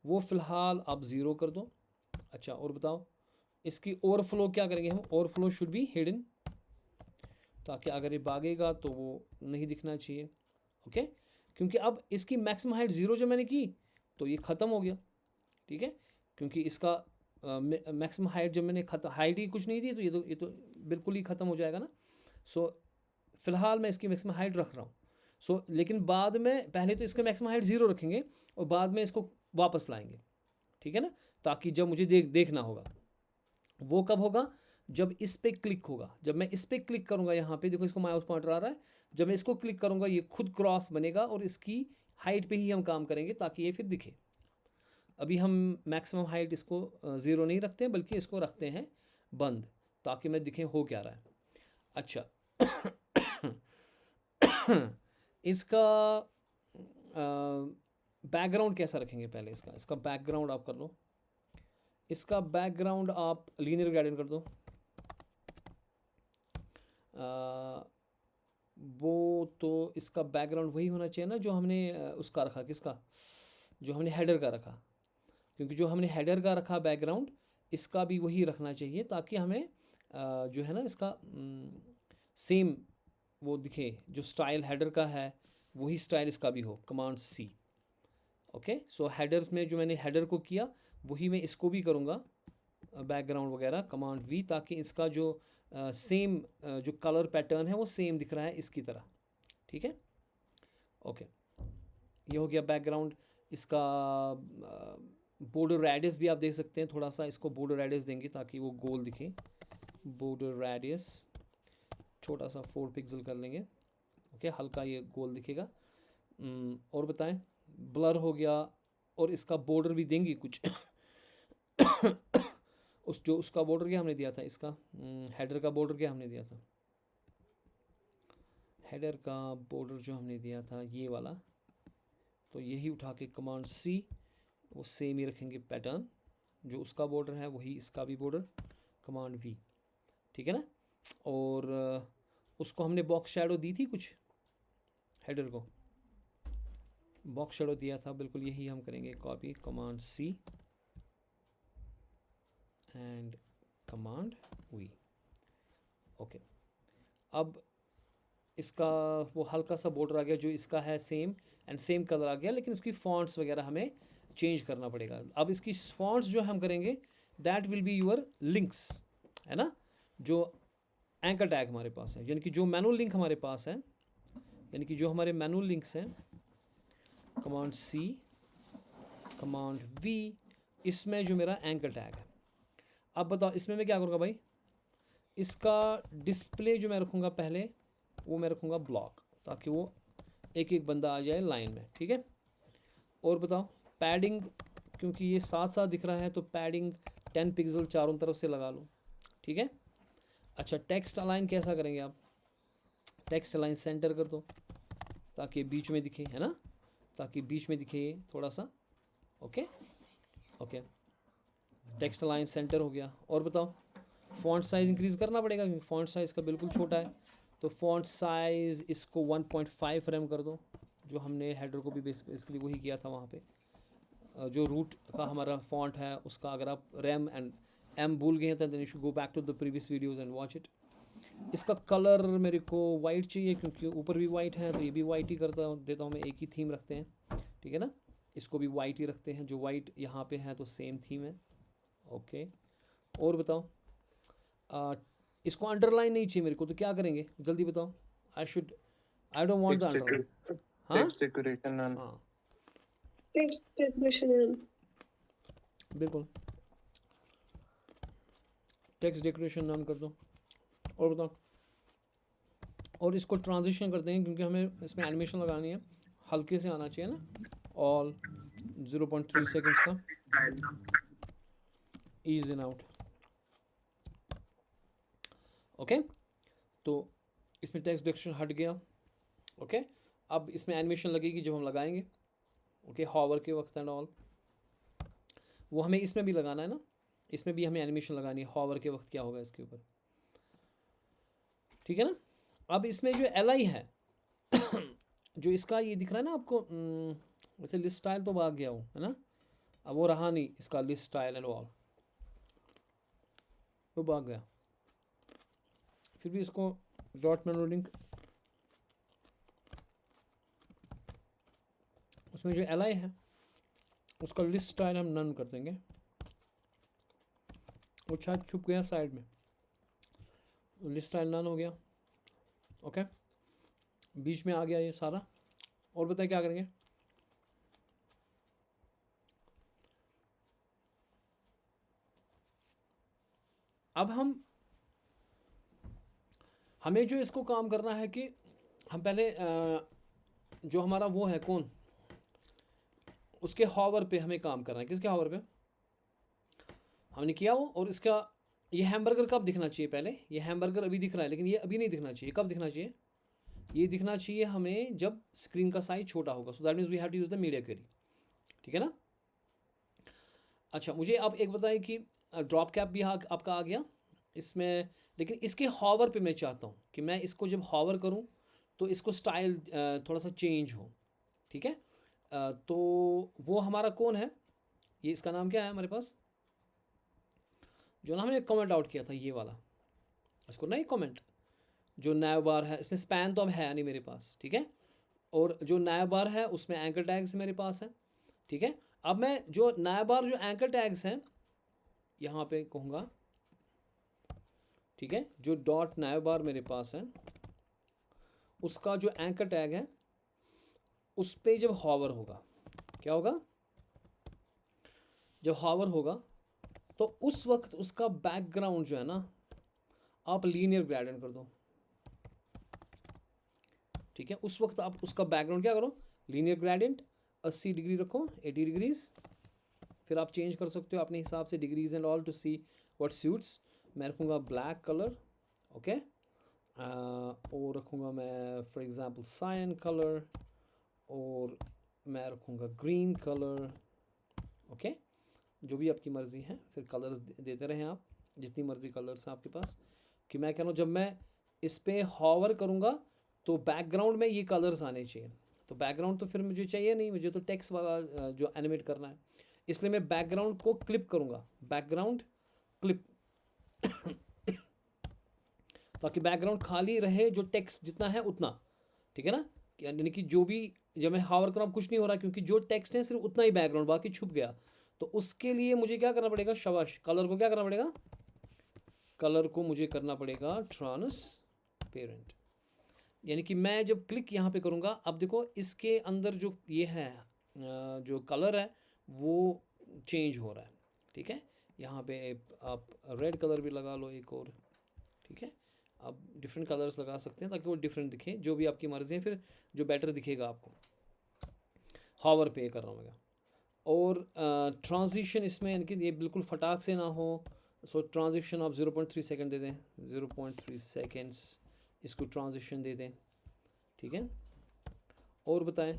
वो फ़िलहाल आप 0 कर दो। अच्छा और बताओ इसकी ओवरफ्लो क्या करेंगे हम, ओवरफ्लो शुड बी हिडन, ताकि अगर ये भागेगा तो वो नहीं दिखना चाहिए। ओके, क्योंकि अब इसकी मैक्सिमम हाइट 0 जब मैंने की तो ये ख़त्म हो गया, ठीक है, क्योंकि इसका मैक्सिमम हाइट जब मैंने हाइट ही कुछ नहीं थी तो ये तो बिल्कुल ही ख़त्म हो जाएगा ना। सो फ़िलहाल मैं इसकी मैक्सिमम हाइट रख रहा हूँ। सो लेकिन बाद में पहले तो इसका मैक्सिमम हाइट 0 रखेंगे और बाद में इसको वापस लाएंगे, ठीक है ना, ताकि जब मुझे देखना होगा वो कब होगा, जब इस पे क्लिक होगा। जब मैं इस पे क्लिक करूँगा, यहाँ पे देखो इसको माउस पॉइंटर आ रहा है, जब मैं इसको क्लिक करूँगा ये खुद क्रॉस बनेगा और इसकी हाइट पे ही हम काम करेंगे ताकि ये फिर दिखे। अभी हम मैक्सिमम हाइट इसको 0 नहीं रखते हैं, बल्कि इसको रखते हैं बंद, ताकि मैं दिखें हो क्या रहा है। अच्छा इसका बैकग्राउंड कैसा रखेंगे पहले, इसका बैकग्राउंड आप कर लो। इसका बैकग्राउंड आप लीनियर ग्रेडियंट कर दो। वो तो इसका बैकग्राउंड वही होना चाहिए ना जो हमने उसका रखा, किसका, जो हमने हेडर का रखा, क्योंकि जो हमने हेडर का रखा बैकग्राउंड, इसका भी वही रखना चाहिए ताकि हमें जो है ना इसका सेम वो दिखे, जो स्टाइल हेडर का है वही स्टाइल इसका भी हो। कमांड सी। ओके, सो हेडर्स में जो मैंने हेडर को किया वही मैं इसको भी करूँगा, बैकग्राउंड वगैरह। कमांड वी, ताकि इसका जो सेम जो कलर पैटर्न है वो सेम दिख रहा है इसकी तरह, ठीक है। ओके, ये हो गया बैकग्राउंड। इसका बॉर्डर रेडियस भी आप देख सकते हैं, थोड़ा सा इसको बॉर्डर रेडियस देंगे ताकि वो गोल दिखे। बॉर्डर रेडियस छोटा सा 4 पिक्सल कर लेंगे। ओके, हल्का ये गोल दिखेगा। और बताएं, ब्लर हो गया, और इसका बॉर्डर भी देंगे कुछ उसका बॉर्डर क्या हमने दिया था, इसका हेडर का बॉर्डर क्या हमने दिया था, हेडर का बॉर्डर जो हमने दिया था ये वाला, तो यही उठा के कमांड सी, वो सेम ही रखेंगे पैटर्न, जो उसका बॉर्डर है वही इसका भी बॉर्डर। कमांड वी, ठीक है ना। और उसको हमने बॉक्स शैडो दी थी कुछ, हेडर को बॉक्स शैडो दिया था, बिल्कुल यही हम करेंगे। Copy, command C and command V. Okay, अब इसका वो हल्का सा बॉर्डर आ गया जो इसका है सेम, एंड सेम कलर आ गया, लेकिन इसकी फॉन्ट्स वगैरह हमें चेंज करना पड़ेगा। अब इसकी फॉन्ट्स जो हम करेंगे that will be your links, है ना, जो एंकर टैग हमारे पास है, यानी कि जो मैनुअल लिंक हमारे पास है, यानी कि जो हमारे मैनुअल लिंक्स हैं। कमांड सी, कमांड वी, इसमें जो मेरा एंकर टैग है। अब बताओ इसमें मैं क्या करूँगा भाई, इसका डिस्प्ले जो मैं रखूँगा पहले, वो मैं रखूँगा ब्लॉक, ताकि वो एक एक बंदा आ जाए लाइन में, ठीक है। और बताओ पैडिंग, क्योंकि ये साथ साथ दिख रहा है तो पैडिंग 10 पिक्सल चारों तरफ से लगा लो, ठीक है। अच्छा, टेक्स्ट अलाइन कैसा करेंगे आप, टेक्स्ट अलाइन सेंटर कर दो ताकि बीच में दिखे, है ना, ताकि बीच में दिखे ये थोड़ा सा। Okay okay, text align centre हो गया। और बताओ फॉन्ट साइज़ इंक्रीज़ करना पड़ेगा क्योंकि फॉन्ट साइज़ का बिल्कुल छोटा है, तो फॉन्ट साइज़ इसको 1.5 रैम कर दो, जो हमने हेडर को भी बेसिकली वही किया था वहाँ पे। जो रूट का हमारा फॉन्ट है उसका अगर आप रैम एंड एम भूल गए हैं तो then you should go back to the previous videos and watch it. इसका कलर मेरे को वाइट चाहिए क्योंकि ऊपर भी वाइट है, तो ये भी वाइट ही करता देता हूँ मैं, एक ही थीम रखते हैं, ठीक है ना। इसको भी वाइट ही रखते हैं, जो वाइट यहाँ पे है तो सेम थीम है। ओके, और बताओ इसको अंडरलाइन नहीं चाहिए मेरे को, तो क्या करेंगे जल्दी बताओ। I don't want the underline. हाँ टेक्स्ट डेकोरेशन बिल्कुल, टेक्स्ट डेकोरेशन नॉन कर दो। और बताओ, और इसको ट्रांजिशन करते हैं क्योंकि हमें इसमें एनिमेशन लगानी है, हल्के से आना चाहिए ना, ऑल 0.3 सेकेंड्स का, ईज इन आउट। ओके, तो इसमें टेक्स्ट डेकोरेशन हट गया। ओके, अब इसमें एनिमेशन लगेगी जब हम लगाएंगे, ओके, हॉवर के वक्त एंड ऑल, वो हमें इसमें भी लगाना है ना, इसमें भी हमें एनिमेशन लगानी है, हॉवर के वक्त क्या होगा इसके ऊपर, ठीक है ना। अब इसमें जो LI है जो इसका ये दिख रहा है ना आपको, वैसे लिस्ट स्टाइल तो भाग गया हो, है ना, अब वो रहा नहीं, इसका लिस्ट स्टाइल एंड ऑल वो भाग गया। फिर भी इसको डॉट मेनू लिंक, उसमें जो li है उसका लिस्ट स्टाइल हम नन कर देंगे, वो शायद छुप गया साइड में, लिस्ट स्टाइल नन हो गया। ओके, बीच में आ गया ये सारा। और बताइए क्या करेंगे? अब हमें जो इसको काम करना है कि हम पहले जो हमारा वो है कौन, उसके हॉवर पे हमें काम करना है। किसके हॉवर पे? हमने किया वो। और इसका ये हैमबर्गर कब दिखना चाहिए? पहले ये हैमबर्गर अभी दिख रहा है, लेकिन ये अभी नहीं दिखना चाहिए। कब दिखना चाहिए? ये दिखना चाहिए हमें जब स्क्रीन का साइज छोटा होगा। So that means we have to use the media query. ठीक है ना? अच्छा, मुझे आप एक बताएं कि ड्रॉप कैप भी आपका आ गया इसमें, लेकिन इसके हॉवर पे मैं चाहता हूँ कि मैं इसको जब हॉवर करूँ तो इसको स्टाइल थोड़ा सा चेंज हो। ठीक है, तो वो हमारा कौन है? ये इसका नाम क्या है हमारे पास? जो ना हमने कमेंट आउट किया था ये वाला, इसको नहीं कमेंट, जो नैव बार है इसमें स्पैन तो अब है नहीं मेरे पास। ठीक है, और जो नैव बार है उसमें एंकर टैग्स मेरे पास है। ठीक है, अब मैं जो नैव बार जो एंकर टैग्स हैं यहाँ पे कहूँगा, ठीक है, जो डॉट नैव बार मेरे पास है उसका जो एंकर टैग है उस पर जब हॉवर होगा, क्या होगा? जब हॉवर होगा तो उस वक्त उसका बैकग्राउंड जो है ना आप लीनियर ग्रेडियंट कर दो। ठीक है, उस वक्त आप उसका बैकग्राउंड क्या करो? लीनियर ग्रेडियंट 80 डिग्री रखो, 80 डिग्रीज। फिर आप चेंज कर सकते हो अपने हिसाब से degrees and all to see what suits. मैं रखूँगा ब्लैक कलर। ओके, और रखूँगा मैं फॉर एग्जांपल साइन कलर, और मैं रखूँगा ग्रीन कलर। ओके, जो भी आपकी मर्ज़ी है, फिर कलर्स देते रहें आप, जितनी मर्ज़ी कलर्स हैं आपके पास। कि मैं कह रहा हूँ जब मैं इस पर हॉवर करूँगा तो बैकग्राउंड में ये कलर्स आने चाहिए। तो बैकग्राउंड तो फिर मुझे चाहिए नहीं, मुझे तो टेक्स्ट वाला जो एनिमेट करना है, इसलिए मैं बैकग्राउंड को क्लिप करूँगा, बैकग्राउंड क्लिप ताकि बैकग्राउंड खाली रहे, जो टेक्स्ट जितना है उतना। ठीक है ना? यानी कि जो भी जब मैं हॉवर कर रहा हूँ कुछ नहीं हो रहा, क्योंकि जो टेक्स्ट है सिर्फ उतना ही बैकग्राउंड, बाकी छुप गया। तो उसके लिए मुझे क्या करना पड़ेगा? शाबाश, कलर को क्या करना पड़ेगा? कलर को मुझे करना पड़ेगा ट्रांसपेरेंट। यानी कि मैं जब क्लिक यहाँ पे करूँगा, अब देखो इसके अंदर जो ये है जो कलर है वो चेंज हो रहा है। ठीक है, यहाँ पे आप रेड कलर भी लगा लो एक और। ठीक है, आप डिफरेंट कलर्स लगा सकते हैं ताकि वो डिफरेंट दिखे, जो भी आपकी मर्ज़ी है, फिर जो बेटर दिखेगा आपको। हॉवर पे कर रहा हूँ मैं। और ट्रांजिशन इसमें यानी कि ये बिल्कुल फटाक से ना हो, सो ट्रांजिशन आप 0.3 सेकेंड दे दें, 0.3 सेकेंड्स इसको ट्रांजिशन दे दें। ठीक है, और बताएं।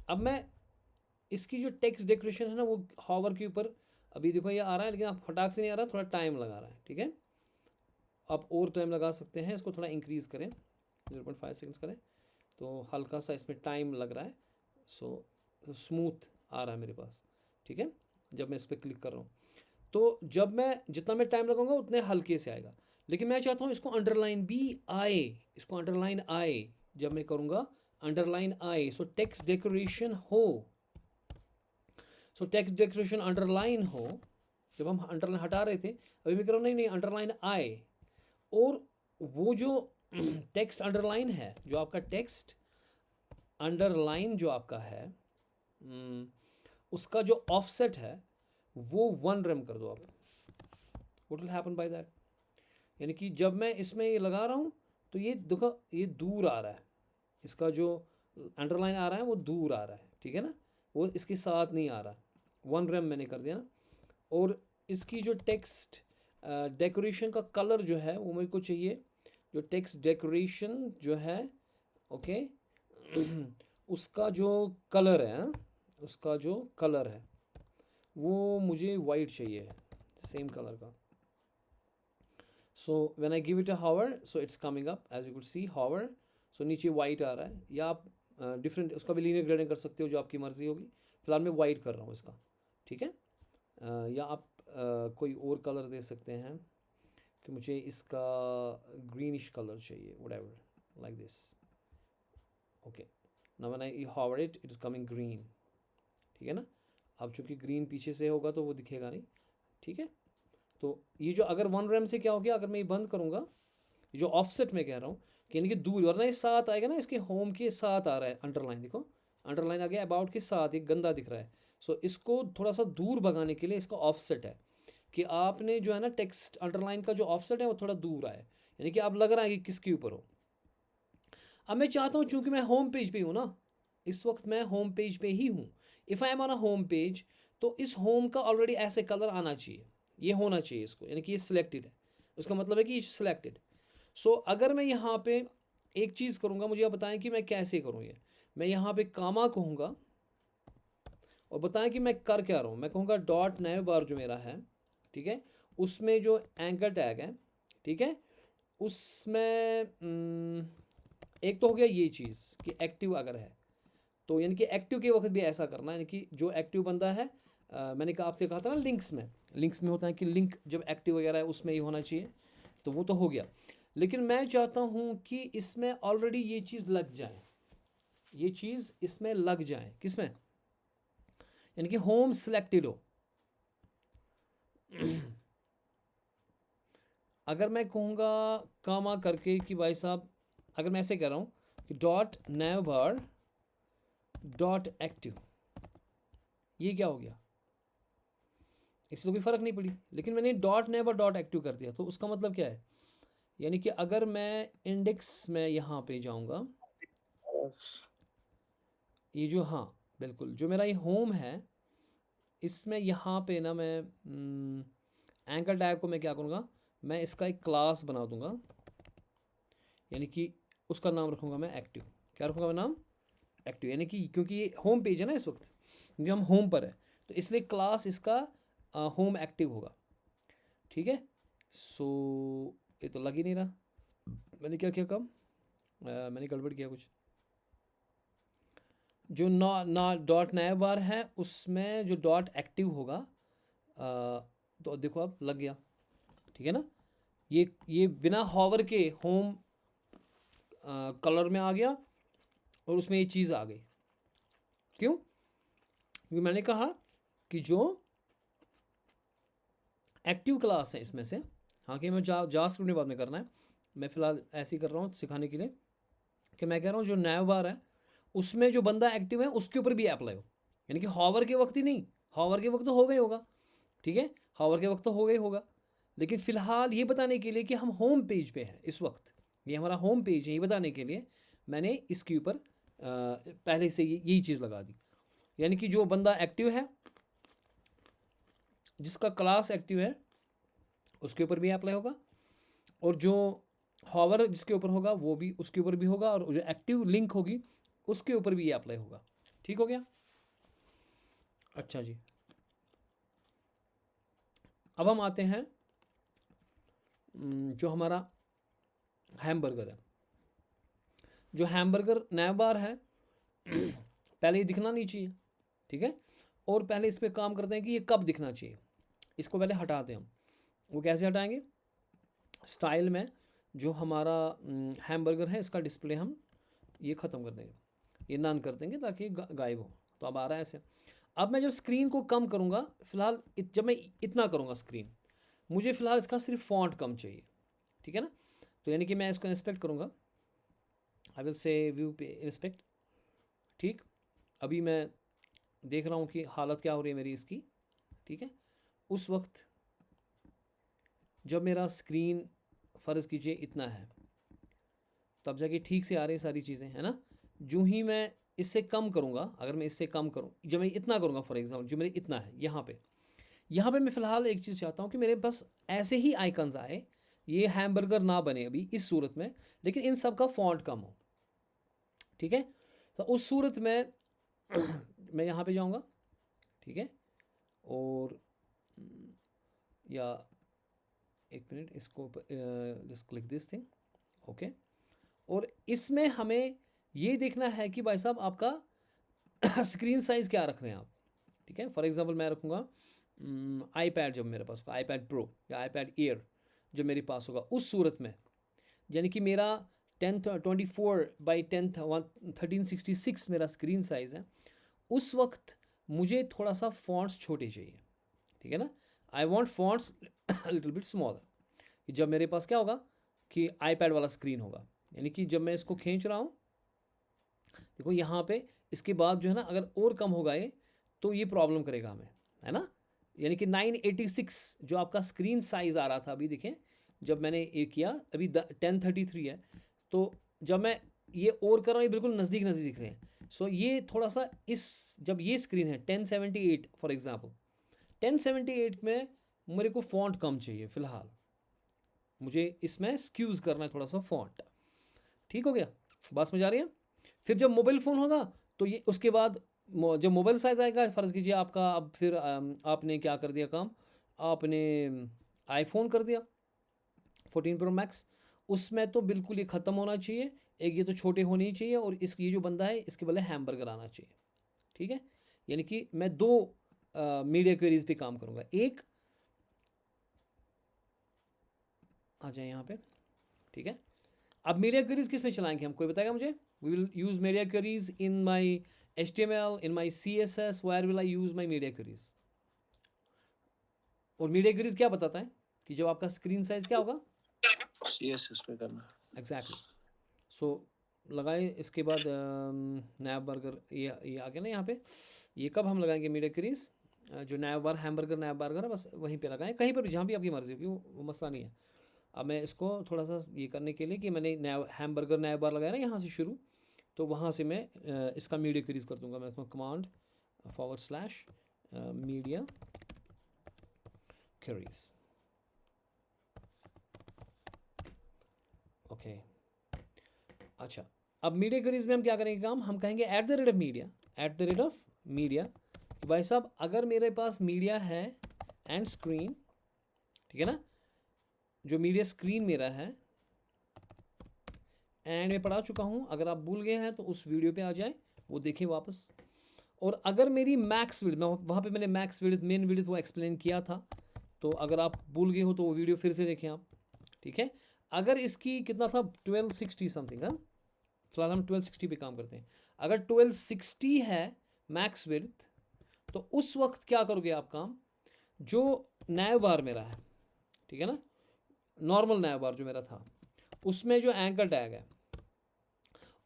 अब मैं इसकी जो टेक्स्ट डेकोरेशन है ना वो हॉवर के ऊपर, अभी देखो ये आ रहा है लेकिन आप फटाक से नहीं आ रहा, थोड़ा टाइम लगा रहा है। ठीक है, आप और टाइम लगा सकते हैं, इसको थोड़ा इंक्रीज़ करें, 0.5 सेकेंड्स करें तो हल्का सा इसमें टाइम लग रहा है। सो स्मूथ आ रहा है मेरे पास। ठीक है, जब मैं इस पर क्लिक कर रहा हूँ तो जब मैं जितना मैं टाइम लगाऊंगा उतने हल्के से आएगा। लेकिन मैं चाहता हूँ इसको अंडरलाइन भी आए, इसको अंडरलाइन आए जब मैं करूँगा, अंडरलाइन आए। सो टेक्स्ट डेकोरेशन हो, सो टेक्स्ट डेकोरेशन अंडरलाइन हो। जब हम अंडरलाइन हटा रहे थे, अभी मैं कह रहा हूँ नहीं अंडरलाइन आए। और वो जो टेक्स्ट अंडरलाइन है, जो आपका टेक्स्ट अंडरलाइन जो आपका है उसका जो ऑफसेट है वो 1 rem कर दो आप। What will happen by that? यानी कि जब मैं इसमें ये लगा रहा हूँ तो ये देखो ये दूर आ रहा है, इसका जो अंडरलाइन आ रहा है वो दूर आ रहा है। ठीक है ना, वो इसके साथ नहीं आ रहा। 1 rem मैंने कर दिया ना। और इसकी जो टेक्स्ट डेकोरेशन का कलर जो है वो मेरे को चाहिए, जो टेक्स्ट डेकोरेशन जो है, ओके उसका जो कलर है, उसका जो कलर है वो मुझे वाइट चाहिए, सेम कलर का। So when I give it a hover, so it's coming up as you could see hover. So नीचे वाइट आ रहा है, या आप डिफरेंट उसका भी लीनियर ग्रेडिंग कर सकते हो, जो आपकी मर्ज़ी होगी। फिलहाल मैं वाइट कर रहा हूँ इसका। ठीक है, या आप कोई और कलर दे सकते हैं। कि मुझे इसका ग्रीनिश कलर चाहिए, whatever like this. Okay, now when I hover it is coming green, ठीक है ना। अब चूंकि ग्रीन पीछे से होगा तो वो दिखेगा नहीं, ठीक है। तो ये जो अगर 1 रैम से क्या हो गया, अगर मैं ये बंद करूँगा, ये जो ऑफसेट में कह रहा हूँ कि यानी कि दूर, वरना ये साथ आएगा ना, इसके होम के साथ आ रहा है अंडरलाइन, देखो अंडरलाइन आ गया, अबाउट के साथ एक गंदा दिख रहा है। सो इसको थोड़ा सा दूर भगाने के लिए इसका ऑफसेट है कि आपने जो है ना टेक्स्ट अंडरलाइन का जो ऑफसेट है वो थोड़ा दूर आए, यानी कि अब लग रहा है कि किसके ऊपर हो। अब मैं चाहता हूँ, चूंकि मैं होम पेज पे हूँ ना, इस वक्त मैं होम पेज पे ही हूँ, if I am on a home page, तो इस होम का ऑलरेडी ऐसे कलर आना चाहिए, ये होना चाहिए इसको, यानी कि ये सिलेक्टेड है, उसका मतलब है कि ये सिलेक्टेड। सो अगर मैं यहाँ पे एक चीज़ करूँगा, मुझे आप बताएं कि मैं कैसे करूँ ये। मैं यहाँ पे कामा कहूँगा और बताएं कि मैं कर क्या रहा हूँ। मैं कहूँगा डॉट नैव बार जो मेरा है, ठीक है, उसमें जो एंकर टैग है, ठीक है, उसमें एक तो हो गया ये चीज़ कि एक्टिव अगर है तो, यानी कि एक्टिव के वक्त भी ऐसा करना है, यानी कि जो एक्टिव बंदा है, मैंने कहा आपसे कहा था ना लिंक्स में होता है कि लिंक जब एक्टिव वगैरह है उसमें ही होना चाहिए, तो वो तो हो गया। लेकिन मैं चाहता हूँ कि इसमें ऑलरेडी ये चीज़ लग जाए, ये चीज़ इसमें लग जाए, किसमें, यानी कि होम सिलेक्टेड हो। अगर मैं कहूँगा कामा करके कि भाई साहब, अगर मैं ऐसे कह रहा हूँ कि डॉट नैव बार डॉट एक्टिव, ये क्या हो गया, इससे तो कोई फ़र्क नहीं पड़ी, लेकिन मैंने डॉट नैव बार डॉट एक्टिव कर दिया, तो उसका मतलब क्या है, यानी कि अगर मैं इंडेक्स में यहाँ पे जाऊँगा, ये जो, हाँ बिल्कुल, जो मेरा ये होम है, इसमें यहाँ पे ना मैं एंकर टैग को मैं क्या करूँगा, मैं इसका एक क्लास बना दूँगा, यानी कि उसका नाम रखूँगा मैं एक्टिव। क्या रखूँगा मैं नाम, एक्टिव, यानी कि क्योंकि ये होम पेज है ना इस वक्त, क्योंकि हम होम पर है, तो इसलिए क्लास इसका होम एक्टिव होगा, ठीक है। सो ये तो लग ही नहीं रहा, मैंने क्या किया काम, मैंने गड़बड़ किया कुछ। जो ना डॉट नया बार है उसमें जो डॉट एक्टिव होगा, तो देखो अब लग गया, ठीक है ना। ये बिना हॉवर के होम कलर में आ गया और उसमें ये चीज़ आ गई। क्यों, क्योंकि मैंने कहा कि जो एक्टिव क्लास है इसमें से, हाँ कि मैं जावास्क्रिप्ट ने बाद में करना है, मैं फ़िलहाल ऐसे ही कर रहा हूँ सिखाने के लिए, कि मैं कह रहा हूँ जो नैव बार है उसमें जो बंदा एक्टिव है उसके ऊपर भी अप्लाई हो, यानी कि हॉवर के वक्त ही नहीं, हॉवर के वक्त तो हो गई होगा, ठीक है, हॉवर के वक्त तो हो गई होगा, लेकिन फ़िलहाल ये बताने के लिए कि हम होम पेज पे हैं इस वक्त, ये हमारा होम पेज है, ये बताने के लिए मैंने इसके ऊपर पहले से यही चीज़ लगा दी, यानी कि जो बंदा एक्टिव है, जिसका क्लास एक्टिव है, उसके ऊपर भी अप्लाई होगा, और जो हॉवर जिसके ऊपर होगा वो भी उसके ऊपर भी होगा, और जो एक्टिव लिंक होगी उसके ऊपर भी ये अप्लाई होगा। ठीक हो गया। अच्छा जी, अब हम आते हैं जो हमारा हैमबर्गर है। जो हैमबर्गर नैव बार है पहले ये दिखना नहीं चाहिए, ठीक है, और पहले इस पर काम करते हैं कि ये कब दिखना चाहिए। इसको पहले हटाते हैं हम। वो कैसे हटाएंगे, स्टाइल में जो हमारा हैमबर्गर है इसका डिस्प्ले हम ये ख़त्म कर देंगे, ये नन कर देंगे ताकि गायब हो। तो अब आ रहा है ऐसे। अब मैं जब स्क्रीन को कम करूँगा, फ़िलहाल जब मैं इतना करूँगा स्क्रीन, मुझे फ़िलहाल इसका सिर्फ फॉन्ट कम चाहिए, ठीक है ना। तो यानी कि मैं इसको इंस्पेक्ट करूँगा, आई विल से व्यू पे इंस्पेक्ट, ठीक। अभी मैं देख रहा हूँ कि हालत क्या हो रही है मेरी इसकी, ठीक है। उस वक्त जब मेरा स्क्रीन फ़र्ज़ कीजिए इतना है, तब जाके ठीक से आ रही सारी चीज़ें, है ना। जो ही मैं इससे कम करूँगा, अगर मैं इससे कम करूँ, जब मैं इतना करूँगा फॉर एग्जांपल, जो मेरे इतना है यहाँ पे मैं फ़िलहाल एक चीज़ चाहता हूँ कि मेरे पास ऐसे ही आइकन्स आए, ये हैमबर्गर ना बने अभी इस सूरत में, लेकिन इन सब का फॉन्ट कम हो, ठीक है। तो उस सूरत में मैं यहाँ पे जाऊँगा, ठीक है, और या एक मिनट, इसको just click this thing, okay. और इसमें हमें ये देखना है कि भाई साहब आपका स्क्रीन साइज़ क्या रख रहे हैं आप, ठीक है। फॉर एग्जांपल मैं रखूँगा आईपैड, जब मेरे पास आईपैड प्रो या आईपैड एयर, जब मेरे पास होगा उस सूरत में, यानी कि मेरा 1024 बाई 1366 मेरा स्क्रीन साइज़ है, उस वक्त मुझे थोड़ा सा फॉन्ट्स छोटे चाहिए, ठीक है ना। I want fonts little bit smaller. जब मेरे पास क्या होगा कि आईपैड वाला स्क्रीन होगा, यानी कि जब मैं इसको खींच रहा हूँ, देखो यहाँ पे, इसके बाद जो है ना, अगर और कम होगा ये तो ये प्रॉब्लम करेगा हमें, है ना। यानी कि 986 जो आपका स्क्रीन साइज़ आ रहा था अभी, देखें जब मैंने ये किया अभी 1033 है, तो जब मैं ये और कर रहा हूँ ये बिल्कुल नज़दीक नज़दीक दिख रहे हैं। सो ये थोड़ा सा जब ये स्क्रीन है 1078 फॉर एग्ज़ाम्पल, 1078 में मेरे को फ़ॉन्ट कम चाहिए फ़िलहाल, मुझे इसमें स्क्यूज़ करना है थोड़ा सा फ़ॉन्ट। ठीक हो गया, बात समझ आ रही है। फिर जब मोबाइल फ़ोन होगा तो ये उसके बाद जब मोबाइल साइज़ आएगा, फ़र्ज़ कीजिए आपका, अब फिर आपने क्या कर दिया काम, आपने आईफोन कर दिया 14 प्रो मैक्स, उसमें तो बिल्कुल ये ख़त्म होना चाहिए, एक ये तो छोटे होने ही चाहिए, और ये जो बंदा है इसके बदले हैमबर्गर आना चाहिए, ठीक है। यानी कि मैं दो मीडिया क्वेरीज पे काम करूँगा। एक आ जाए यहाँ पे, ठीक है। अब मीडिया क्वेरीज किस में चलाएंगे हम, कोई बताएगा मुझे। We will use media queries in my HTML, in my CSS, where will I use my media queries? और मीडिया क्वेरीज क्या बताता है कि जब आपका स्क्रीन साइज क्या होगा, CSS में करना। एग्जैक्टली। सो लगाए, इसके बाद नैब बर्गर, ये आ गया ना यहाँ पे, ये कब हम लगाएंगे मीडिया क्वेरीज, जो नैब बार हैमबर्गर नैब बर्गर है, बस वहीं पे लगाएं, कहीं पर भी जहाँ भी आपकी मर्जी होगी, वो मसला नहीं है। अब मैं इसको थोड़ा सा ये करने के लिए कि मैंने नैब हैमबर्गर नैब बार लगाया ना यहाँ से शुरू, तो वहाँ से मैं इसका मीडिया क्वेरीज कर दूंगा। मैं कमांड / मीडिया क्वेरीज, ओके। अच्छा, अब मीडिया क्वेरीज में हम क्या करेंगे काम, हम कहेंगे @मीडिया, कि भाई साहब अगर मेरे पास मीडिया है एंड स्क्रीन, ठीक है ना, जो मीडिया स्क्रीन मेरा है एंड मैं पढ़ा चुका हूँ, अगर आप भूल गए हैं तो उस वीडियो पे आ जाए, वो देखें वापस। और अगर मेरी मैक्स विड्थ, मैं वहाँ पे मैंने मैक्स विड्थ मेन विड्थ वो एक्सप्लेन किया था, तो अगर आप भूल गए हो तो वो वीडियो फिर से देखें आप, ठीक है। अगर इसकी कितना था 1260 समथिंग, हाँ फिलहाल हम 1260 पे काम करते हैं। अगर 1260 है मैक्स विड्थ, तो उस वक्त क्या करोगे आप काम, जो नैव बार मेरा है, ठीक है ना, नॉर्मल नैव बार जो मेरा था, उसमें जो एंकर टैग है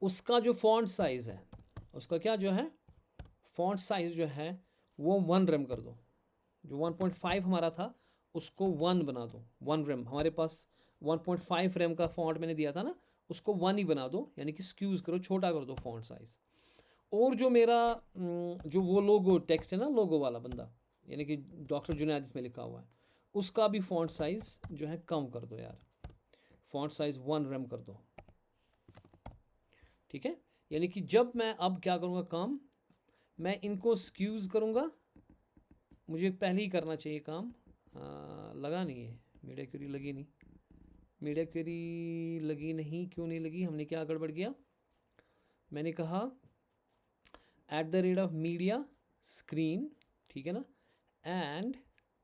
उसका जो फॉन्ट साइज़ है, उसका क्या जो है फॉन्ट साइज़ जो है वो 1 रेम कर दो। जो 1.5 हमारा था उसको 1 बना दो, 1 रेम। हमारे पास 1.5 रेम का फॉन्ट मैंने दिया था ना, उसको 1 ही बना दो, यानी कि स्क्यूज़ करो, छोटा कर दो फॉन्ट साइज़। और जो मेरा जो वो लोगो टेक्स्ट है ना, लोगो वाला बंदा, यानी कि डॉक्टर जुनैद जिसमें लिखा हुआ है, उसका भी फॉन्ट साइज़ जो है कम कर दो यार, फॉन्ट साइज़ 1 रेम कर दो, ठीक है। यानी कि जब मैं अब क्या करूँगा काम, मैं इनको स्क्यूज़ करूँगा, मुझे पहले ही करना चाहिए काम, लगा नहीं है मीडिया क्वेरी, लगी नहीं मीडिया क्वेरी, लगी नहीं, क्यों नहीं लगी, हमने क्या गड़बड़ किया, मैंने कहा @मीडिया स्क्रीन, ठीक है ना, and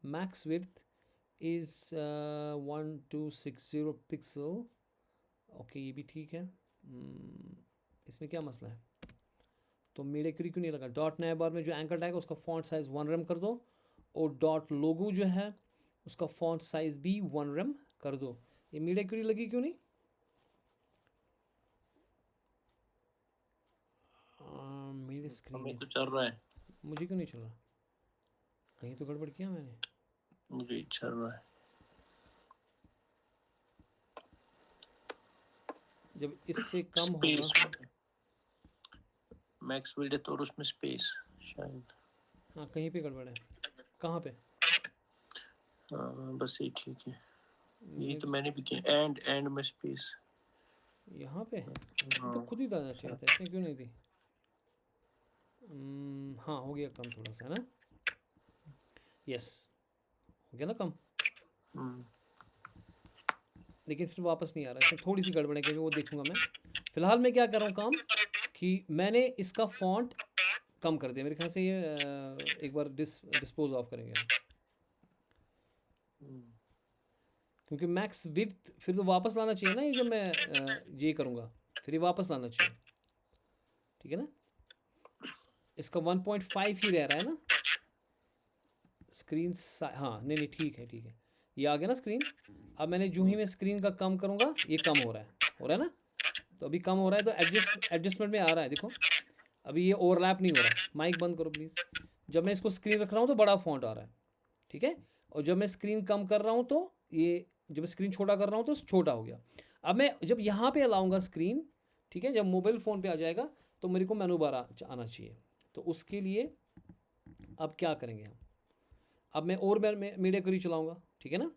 max width is 1260 pixel, okay ये भी ठीक है। इसमें क्या मसला है, तो मीडिया क्वेरी क्यों नहीं लगा। डॉट नैब बार में जो एंकर टैग है उसका फॉन्ट साइज़ 1 रेम कर दो, और डॉट लोगो जो है उसका फॉन्ट साइज़ भी 1 रेम कर दो। ये मीडिया क्वेरी लगी क्यों नहीं, मेरे स्क्रीन हमें तो चल रहा है, मुझे क्यों नहीं चल रहा, कहीं तो गड़बड़ किया मैंने, मुझे ही चल रहा है। जब इससे कम होगा, स्पेस मैक्स विड्थ और उसमें स्पेस शायद, हाँ कहीं पे गड़बड़ है, कहाँ पे, हाँ बस ये ठीक है, ये तो मैंने भी किया, एंड में स्पेस यहाँ पे है, तो खुद ही डालना चाहिए था, इसमें क्यों नहीं थी। हाँ हो गया कम थोड़ा सा, है ना, यस हो गया ना कम, लेकिन फिर वापस नहीं आ रहा, इसमें थोड़ी सी गड़बड़ है, क्योंकि वो देखूंगा मैं। फिलहाल मैं क्या कर रहा हूँ काम, कि मैंने इसका फॉन्ट कम कर दिया, मेरे ख्याल से ये एक बार डिस्पोज ऑफ करेंगे, क्योंकि मैक्स विड्थ फिर तो वापस लाना चाहिए ना, ये जो मैं ये करूँगा फिर ये वापस लाना चाहिए, ठीक है ना। इसका 1.5 ही रह रहा है ना स्क्रीन हाँ नहीं नहीं ठीक है ठीक है, ये आ गया ना स्क्रीन। अब मैंने जो ही मैं स्क्रीन का कम करूँगा ये कम हो रहा है ना, तो अभी कम हो रहा है तो एडजस्टमेंट में आ रहा है, देखो अभी ये ओवरलैप नहीं हो रहा है। माइक बंद करो प्लीज़। जब मैं इसको स्क्रीन रख रहा हूँ तो बड़ा फॉन्ट आ रहा है, ठीक है, और जब मैं स्क्रीन कम कर रहा हूँ तो ये, जब स्क्रीन छोटा कर रहा हूँ तो छोटा हो गया। अब मैं जब यहाँ पे लाऊंगा स्क्रीन, ठीक है, जब मोबाइल फ़ोन पे आ जाएगा तो मेरे को मेनू बार आना चाहिए। तो उसके लिए अब क्या करेंगे हम, अब मैं और मीडिया क्वेरी चलाऊंगा, ठीक है ना।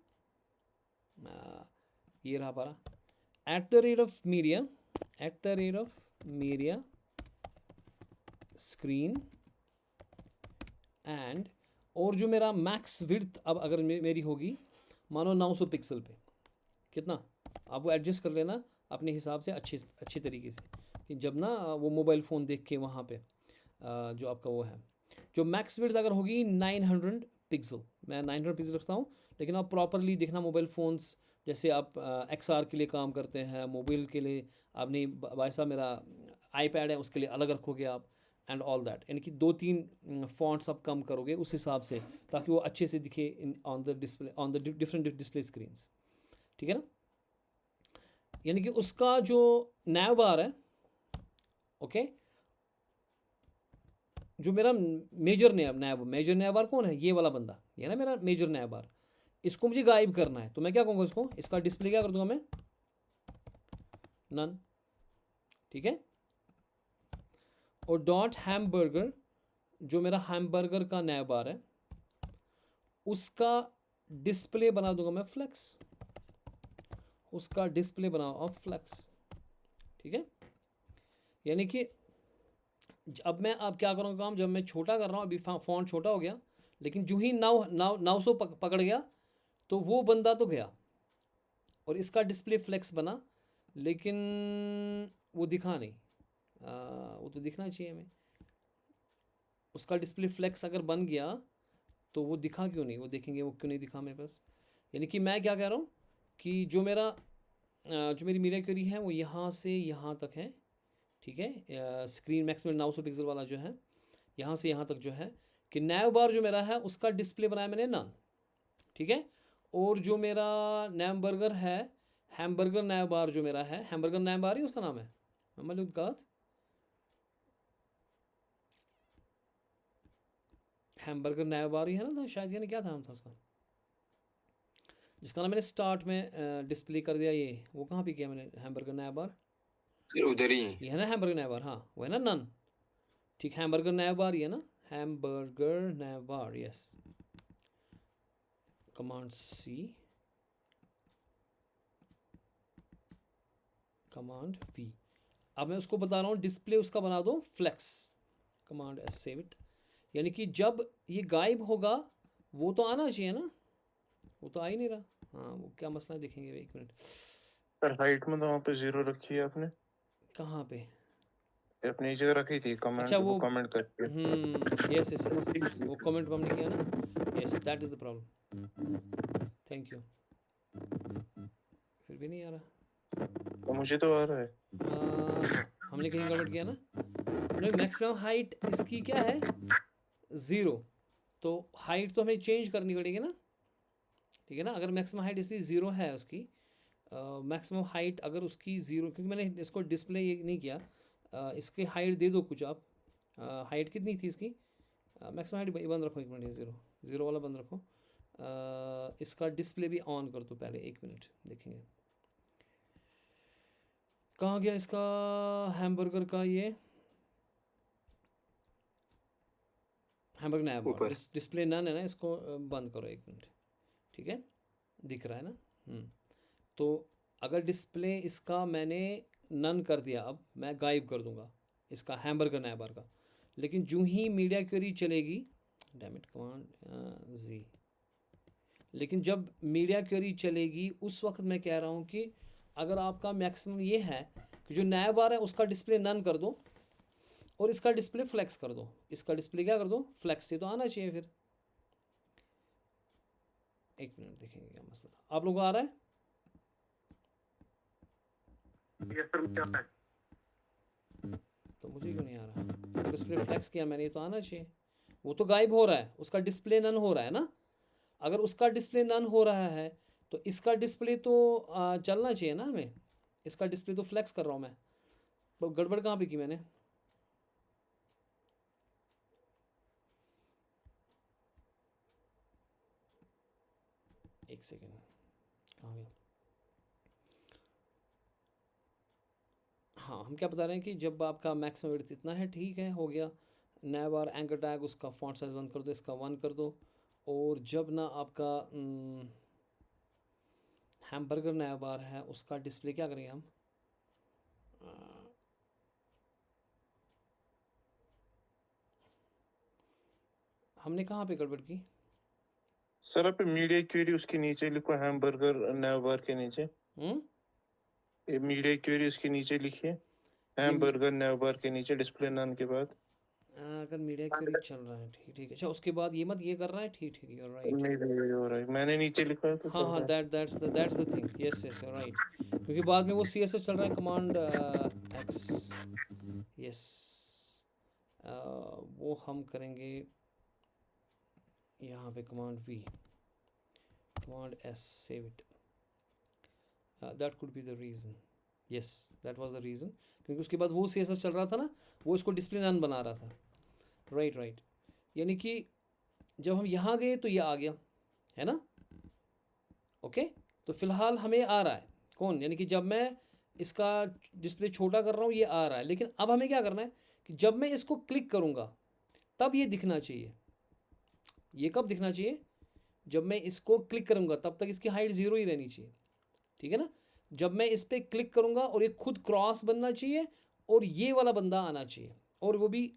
ये रहा हमारा @media स्क्रीन एंड, और जो मेरा मैक्स विड्थ अब अगर मेरी होगी मानो 900 पिक्सल पे, कितना आप वो एडजस्ट कर लेना अपने हिसाब से अच्छे तरीके से, कि जब ना वो मोबाइल फ़ोन देख के वहाँ पे जो आपका वो है, जो मैक्स विड्थ अगर होगी 900 पिक्सल, मैं 900 पिक्सल रखता हूँ। लेकिन आप प्रॉपरली देखना मोबाइल फ़ोन्स, जैसे आप XR के लिए काम करते हैं, मोबाइल के लिए आप नहीं, वैसा मेरा iPad है उसके लिए अलग रखोगे आप, एंड ऑल दैट, यानी कि 2-3 फॉन्ट्स आप कम करोगे उस हिसाब से, ताकि वो अच्छे से दिखे on the display, on the different display screens, ठीक है ना। यानी कि उसका जो नैव बार है, ओके, जो मेरा मेजर नैव बार कौन है, ये वाला बंदा, ये ना मेरा मेजर नैव बार, इसको मुझे गायब करना है। तो मैं क्या कहूँगा, इसका डिस्प्ले क्या कर दूंगा मैं, नन, ठीक है। और डॉट हैमबर्गर, जो मेरा हैमबर्गर का नैव बार है उसका डिस्प्ले बना दूंगा मैं फ्लेक्स, उसका डिस्प्ले बनाओ फ्लेक्स, ठीक है। यानी कि अब मैं अब क्या करूँगा काम, जब मैं छोटा कर रहा हूँ, अभी फॉन्ट छोटा हो गया, लेकिन जो ही 900 पकड़ गया तो वो बंदा तो गया, और इसका डिस्प्ले फ्लेक्स बना, लेकिन वो दिखा नहीं, वो तो दिखना चाहिए हमें। उसका डिस्प्ले फ्लेक्स अगर बन गया तो वो दिखा क्यों नहीं, वो देखेंगे वो क्यों नहीं दिखा मेरे पास। यानी कि मैं क्या कह रहा हूँ कि जो मेरी मीडिया क्वेरी है वो यहाँ से यहाँ तक है, ठीक है। स्क्रीन मैक्सिमम 900 पिक्सल वाला जो है, यहाँ से यहाँ तक जो है, कि नैव बार जो मेरा है उसका डिस्प्ले बनाया मैंने नन, ठीक है। और जो मेरा हैमबर्गर है, हैमबर्गर नैव बार जो मेरा है, हैमबर्गर नैव बार ही उसका नाम है, हैमबर्गर नैव बार ही है ना शायद, यानी क्या नाम था उसका, जिसका नाम मैंने स्टार्ट में डिस्प्ले कर दिया, ये वो कहाँ पे किया मैंने, हैमबर्गर नैव बार उधर ही ये है ना, हैमबर्गर नैव बार, हाँ वो है ना नन, ठीक, हैमबर्गर नैव बार ये ना, hamburger nav bar, yes, command C, command V। अब मैं उसको बता रहा हूँ डिस्प्ले उसका बना दो flex, command S, save it. यानी कि जब ये गायब होगा वो तो आना चाहिए ना, वो तो आ ही नहीं रहा। हाँ वो क्या मसला है देखेंगे, एक मिनट। सर हाइट में तो वहाँ पे 0 रखी है आपने, कहाँ पे, अपनी जगह रखी थी, कमेंट अच्छा वो कमेंट करके। यस यस यस, वो कमेंट हमने किया ना, yes that is the problem, thank you. फिर भी नहीं आ रहा, तो मुझे तो आ रहा है। हमने कहीं गड़बड़ किया ना। मैक्सिमम हाइट इसकी क्या है 0, तो हाइट तो हमें चेंज करनी पड़ेगी ना, ठीक है ना। अगर मैक्सिमम हाइट इसकी 0 है, उसकी मैक्सिमम हाइट अगर उसकी 0, क्योंकि मैंने इसको डिस्प्ले ये नहीं किया, इसकी हाइट दे दो कुछ आप, हाइट कितनी थी इसकी, मैक्सिमम हाइट बंद रखो, 1 मिनट, 0 वाला बंद रखो। इसका डिस्प्ले भी ऑन कर दो पहले, 1 मिनट देखेंगे कहाँ गया इसका हैमबर्गर का, ये हैमबर्गर नैव बार डिस्प्ले नन है ना, इसको बंद करो 1 मिनट, ठीक है, दिख रहा है ना। तो अगर डिस्प्ले इसका मैंने नन कर दिया, अब मैं गायब कर दूंगा इसका हैमबर्गर नैव बार का, लेकिन जो ही मीडिया क्वेरी चलेगी, डैम इट, कमांड Z, लेकिन जब मीडिया क्वेरी चलेगी उस वक्त मैं कह रहा हूँ कि अगर आपका मैक्सिमम ये है कि जो नैव बार है उसका डिस्प्ले नन कर दो और इसका डिस्प्ले फ्लेक्स कर दो, इसका डिस्प्ले क्या कर दो फ्लेक्स, से तो आना चाहिए फिर। 1 मिनट देखेंगे क्या मसला, आप लोगों को आ रहा है। यस सर मुझे आता है। तो मुझे क्यों नहीं आ रहा? अगर इस पर फ्लैक्स किया मैंने तो आना चाहिए। वो तो गायब हो रहा है, उसका डिस्प्ले नन हो रहा है ना। अगर उसका डिस्प्ले नन हो रहा है तो इसका डिस्प्ले तो चलना चाहिए ना हमें। इसका डिस्प्ले तो फ्लैक्स कर रहा हूँ मैं, तो गड़बड़ कहाँ पे की मैंने? एक सेकेंड, कहाँ गया? हाँ, हम क्या बता रहे हैं कि जब आपका मैक्सिमम विड्थ इतना है, ठीक है, हो गया। नया बार एंकर टैग, उसका फॉन्ट साइज 1 कर दो, इसका 1 कर दो। और जब ना आपका हैमबर्गर नया बार है, उसका डिस्प्ले क्या करेंगे हम? हमने कहाँ पे गड़बड़ की? सर आप मीडिया क्वेरी उसके नीचे लिखो, हैमबर्गर नैवबार के नीचे। ये मीडिया क्वेरी उसके नीचे लिखिए, हैमबर्गर नैवबार के नीचे, डिस्प्ले नन के बाद। अगर मीडिया क्वेरी चल रहा है, ठीक ठीक। अच्छा, उसके बाद ये मत ये कर रहा है, ठीक ठीक, यू राइट। नहीं हो रहा है, मैंने नीचे लिखा है तो हाँ चल हाँ, रहा है। That's the thing, yes yes, you right. क्योंकि बाद में वो CSS चल रहा है, कमांड एक्स, यस। वो हम करेंगे यहाँ पे, command V, command S, save it. That could be the reason, yes, that was the reason. क्योंकि उसके बाद वो CSS चल रहा था ना, वो इसको डिस्प्ले नन बना रहा था। Right right. यानी कि जब हम यहाँ गए तो ये आ गया, है ना? ओके, तो फिलहाल हमें आ रहा है कौन, यानी कि जब मैं इसका डिस्प्ले छोटा कर रहा हूँ ये आ रहा है। लेकिन अब हमें क्या करना है कि जब मैं इसको क्लिक करूँगा तब ये दिखना चाहिए। ये कब दिखना चाहिए? जब मैं इसको क्लिक करूँगा, तब तक इसकी हाइट 0 ही रहनी चाहिए, ठीक है ना? जब मैं इस पर क्लिक करूँगा और ये खुद क्रॉस बनना चाहिए और ये वाला बंदा आना चाहिए, और वो भी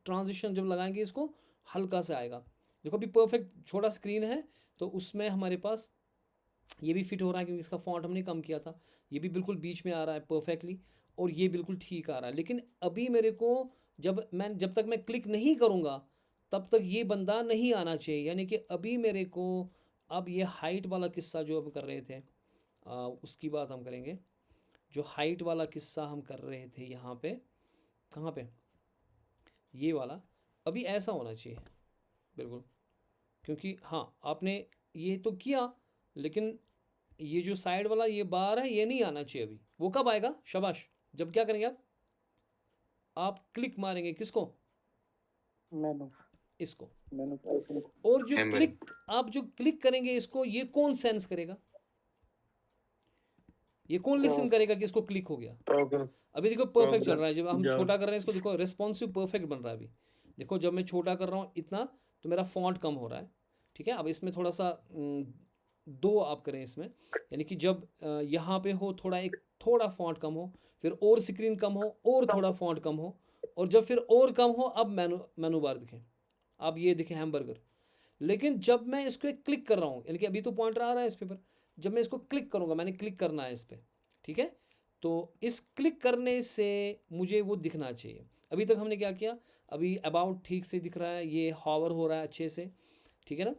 ट्रांजिशन जब लगाएंगे इसको हल्का से आएगा। देखो अभी परफेक्ट छोटा स्क्रीन है, तो उसमें हमारे पास ये भी फिट हो रहा है क्योंकि इसका फॉन्ट हमने कम किया था। ये भी बिल्कुल बीच में आ रहा है परफेक्टली, और ये बिल्कुल ठीक आ रहा है। लेकिन अभी मेरे को जब तक मैं क्लिक नहीं करूँगा तब तक ये बंदा नहीं आना चाहिए। यानी कि अभी मेरे को, अब ये हाइट वाला किस्सा जो हम कर रहे थे, उसकी बात हम करेंगे। जो हाइट वाला किस्सा हम कर रहे थे यहाँ पे, कहाँ पे, ये वाला, अभी ऐसा होना चाहिए बिल्कुल। क्योंकि हाँ, आपने ये तो किया, लेकिन ये जो साइड वाला ये बार है ये नहीं आना चाहिए अभी। वो कब आएगा? शाबाश, जब क्या करेंगे आप क्लिक मारेंगे किसको? इसको। और जो क्लिक, आप जो क्लिक करेंगे इसको, ये कौन सेंस करेगा? ये कौन लिसन करेगा कि इसको क्लिक हो गया? अभी देखो परफेक्ट चल रहा है। जब हम छोटा कर रहे हैं इसको, देखो रेस्पॉन्सिव परफेक्ट बन रहा है अभी। देखो जब मैं छोटा कर रहा हूँ इतना, तो मेरा फॉन्ट कम हो रहा है, ठीक है। अब इसमें थोड़ा सा 2 आप करें इसमें, यानी कि जब यहाँ पे हो थोड़ा फॉन्ट कम हो, फिर और स्क्रीन कम हो, और थोड़ा फॉन्ट कम हो, और जब फिर और कम हो, अब मेनू बार दिखे, अब ये दिखे हैमबर्गर। लेकिन जब मैं इसको क्लिक कर रहा हूँ, यानी कि अभी तो पॉइंटर आ रहा है इस पे पर, जब मैं इसको क्लिक करूँगा, मैंने क्लिक करना है इस पर, ठीक है, तो इस क्लिक करने से मुझे वो दिखना चाहिए। अभी तक हमने क्या किया? अभी अबाउट ठीक से दिख रहा है, ये हॉवर हो रहा है अच्छे से, ठीक है ना?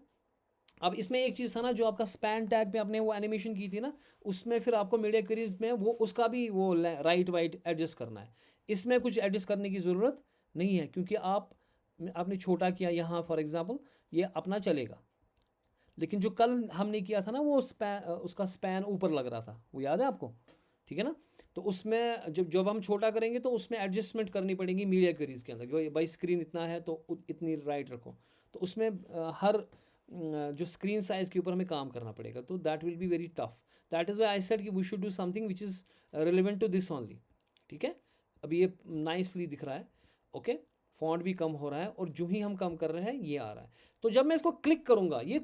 अब इसमें एक चीज़ था ना, जो आपका स्पैन टैग पे आपने वो एनिमेशन की थी ना, उसमें फिर आपको मीडिया क्वेरीज में वो उसका भी वो राइट वाइट एडजस्ट करना है। इसमें कुछ एडजस्ट करने की ज़रूरत नहीं है, क्योंकि आपने छोटा किया यहाँ फॉर एग्जांपल, ये अपना चलेगा। लेकिन जो कल हमने किया था ना, वो उसका स्पैन ऊपर लग रहा था, वो याद है आपको, ठीक है ना? तो उसमें जब हम छोटा करेंगे तो उसमें एडजस्टमेंट करनी पड़ेगी मीडिया क्वेरीज के अंदर, कि भाई स्क्रीन इतना है तो इतनी राइट रखो। तो उसमें हर जो स्क्रीन साइज़ के ऊपर हमें काम करना पड़ेगा, तो that will be very tough. That is why I said कि we should do something which is relevant to this only, ठीक है। अभी ये नाइसली दिख रहा है, ओके, फॉन्ट भी कम हो रहा है, और जो ही हम कम कर रहे हैं ये आ रहा है। तो जब मैं इसको क्लिक करूँगा, ये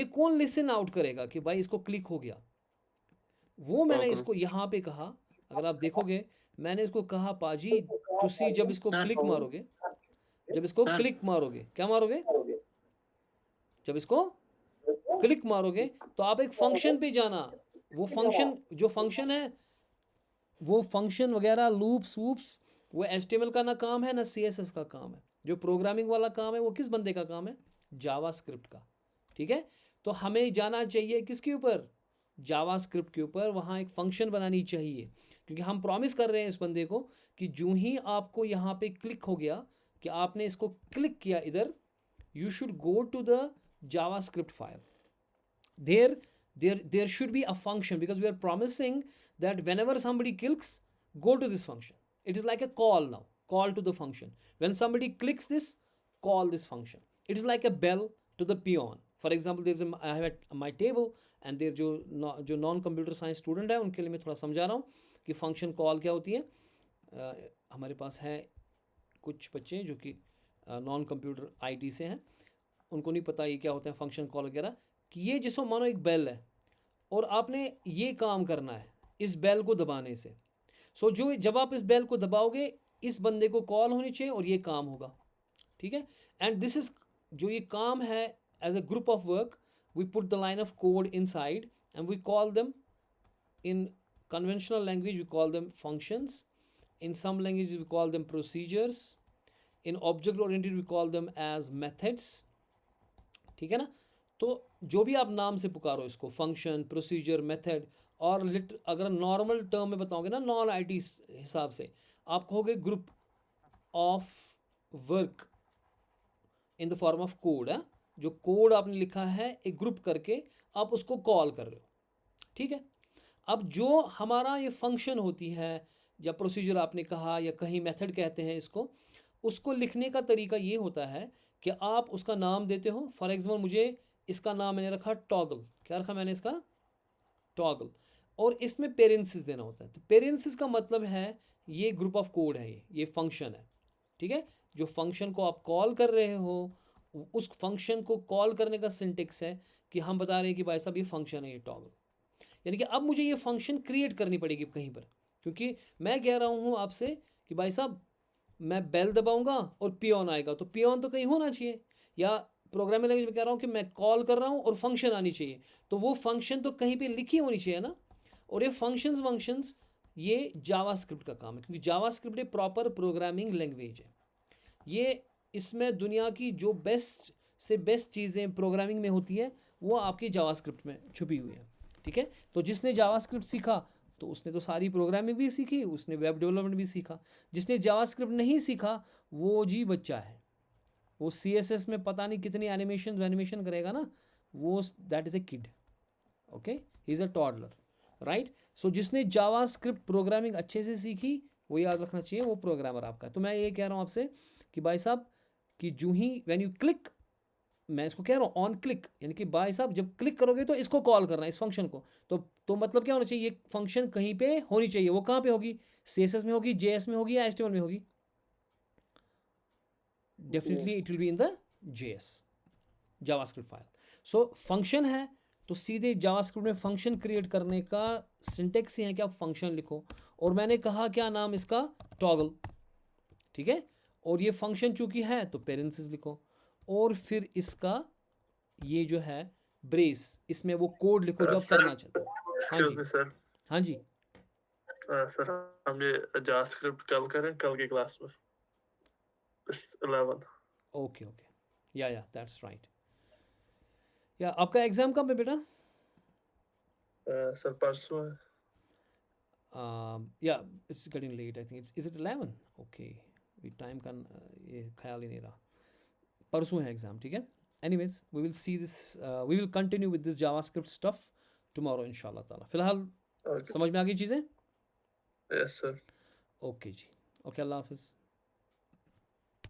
कौन लिसन आउट करेगा कि भाई इसको क्लिक हो गया? वो मैंने इसको यहाँ पे कहा, अगर आप देखोगे मैंने इसको कहा, पाजी तुसी जब इसको क्लिक मारोगे, क्या मारोगे? जब इसको क्लिक मारोगे तो आप एक फंक्शन पे जाना। वो फंक्शन, जो फंक्शन है, वो फंक्शन वगैरह लूप्स वूप्स, वो HTML का ना काम है ना CSS का काम है। जो प्रोग्रामिंग वाला काम है वो किस बंदे का काम है? जावास्क्रिप्ट का, ठीक है। तो हमें जाना चाहिए किसके ऊपर? जावास्क्रिप्ट के ऊपर। वहाँ एक फंक्शन बनानी चाहिए क्योंकि हम प्रॉमिस कर रहे हैं इस बंदे को कि जो ही आपको यहाँ पे क्लिक हो गया कि आपने इसको क्लिक किया इधर, you should go to the JavaScript file. There should be a function, because we are promising that whenever somebody clicks, go to this function. It is like a call now, call to the function. When somebody clicks this, call this function. It is like a bell to the peon. For example, I have my table, and there जो नॉन कंप्यूटर साइंस स्टूडेंट है उनके लिए मैं थोड़ा समझा रहा हूँ कि फंक्शन कॉल क्या होती है. हमारे पास है कुछ बच्चे जो कि नॉन कंप्यूटर आईटी से हैं, उनको नहीं पता ये क्या होता है फंक्शन कॉल वगैरह. कि ये जिसको मानो एक बेल है और आपने ये काम करना है इस बेल को दबाने से. सो जो जब आप इस बेल को दबाओगे इस बंदे को कॉल होनी चाहिए और ये काम होगा. ठीक है. एंड दिस इज जो ये काम है as a group of work, we put the line of code inside and we call them in conventional language we call them functions, in some languages we call them procedures, in object oriented we call them as methods. ठीक है ना. तो जो भी आप नाम से पुकारो इसको, फंक्शन, प्रोसीजर, मेथड, और अगर नॉर्मल टर्म में बताओगे ना नॉन आईटी हिसाब से, आप कहोगे group of work in the form of code. है जो कोड आपने लिखा है एक ग्रुप करके आप उसको कॉल कर रहे हो. ठीक है. अब जो हमारा ये फंक्शन होती है या प्रोसीजर आपने कहा या कहीं मेथड कहते हैं इसको, उसको लिखने का तरीका ये होता है कि आप उसका नाम देते हो. फॉर एग्जांपल मुझे इसका नाम मैंने रखा टॉगल. क्या रखा मैंने इसका? टॉगल. और इसमें पेरेंसिस देना होता है. तो पेरेंसिस का मतलब है ये ग्रुप ऑफ कोड है, ये फंक्शन है. ठीक है. जो फंक्शन को आप कॉल कर रहे हो उस फंक्शन को कॉल करने का सिंटेक्स है कि हम बता रहे हैं कि भाई साहब ये फंक्शन है, ये टॉगल. यानी कि अब मुझे ये फंक्शन क्रिएट करनी पड़ेगी कहीं पर, क्योंकि मैं कह रहा हूँ आपसे कि भाई साहब मैं बेल दबाऊंगा और पियोन आएगा, तो पियोन तो कहीं होना चाहिए. या प्रोग्रामिंग लैंग्वेज में कह रहा हूँ कि मैं कॉल कर रहा हूँ और फंक्शन आनी चाहिए, तो वो फंक्शन तो कहीं पे लिखी होनी चाहिए ना. और ये फंक्शंस ये जावास्क्रिप्ट का काम है, क्योंकि जावास्क्रिप्ट एक प्रॉपर प्रोग्रामिंग लैंग्वेज है. ये इसमें दुनिया की जो बेस्ट से बेस्ट चीज़ें प्रोग्रामिंग में होती है वो आपकी जावास्क्रिप्ट में छुपी हुई है. ठीक है. तो जिसने जावास्क्रिप्ट सीखा तो उसने तो सारी प्रोग्रामिंग भी सीखी, उसने वेब डेवलपमेंट भी सीखा. जिसने जावास्क्रिप्ट नहीं सीखा वो जी बच्चा है, वो CSS में पता नहीं कितनी एनिमेशन करेगा ना, वो that is a kid. Okay, he is a toddler, right. So जिसने जावास्क्रिप्ट प्रोग्रामिंग अच्छे से सीखी वो याद रखना चाहिए, वो प्रोग्रामर आपका. तो मैं ये कह रहा हूँ आपसे कि भाई साहब कि जो ही व्हेन यू क्लिक, मैं इसको कह रहा हूँ ऑन क्लिक, यानी कि भाई साहब जब क्लिक करोगे तो इसको कॉल करना है, इस फंक्शन को. तो मतलब क्या होना चाहिए, ये फंक्शन कहीं पे होनी चाहिए. वो कहाँ पे होगी? CSS में होगी, JS में होगी या HTML में होगी? Definitely it will be in the JS JavaScript file. So function है तो सीधे जावास्क्रिप्ट में फंक्शन क्रिएट करने का सिंटेक्स ही है कि आप फंक्शन लिखो. और मैंने कहा क्या नाम इसका? टॉगल. ठीक है. और ये फंक्शन चूंकि है तो पेरेंसिस लिखो, और फिर इसका ये जो है ब्रेस, इसमें वो कोड लिखो जो आप करना चाहते हो. हाँ जी सर. हाँ जी सर हम ये जावास्क्रिप्ट कल करें, कल की क्लास में 11. ओके या दैट्स राइट. या आपका एग्जाम कब है बेटा? सर परसों है. या it's getting late, I think is it 11? Okay, भी टाइम का ये ख्याल ही नहीं रहा. परसों है एग्जाम. ठीक है. Anyways we will see this, we will continue with this JavaScript stuff tomorrow इंशाल्लाह ताला. फिलहाल समझ में आ गई चीज़ें? Yes sir. ओके जी. ओके, अल्लाह हाफिज़.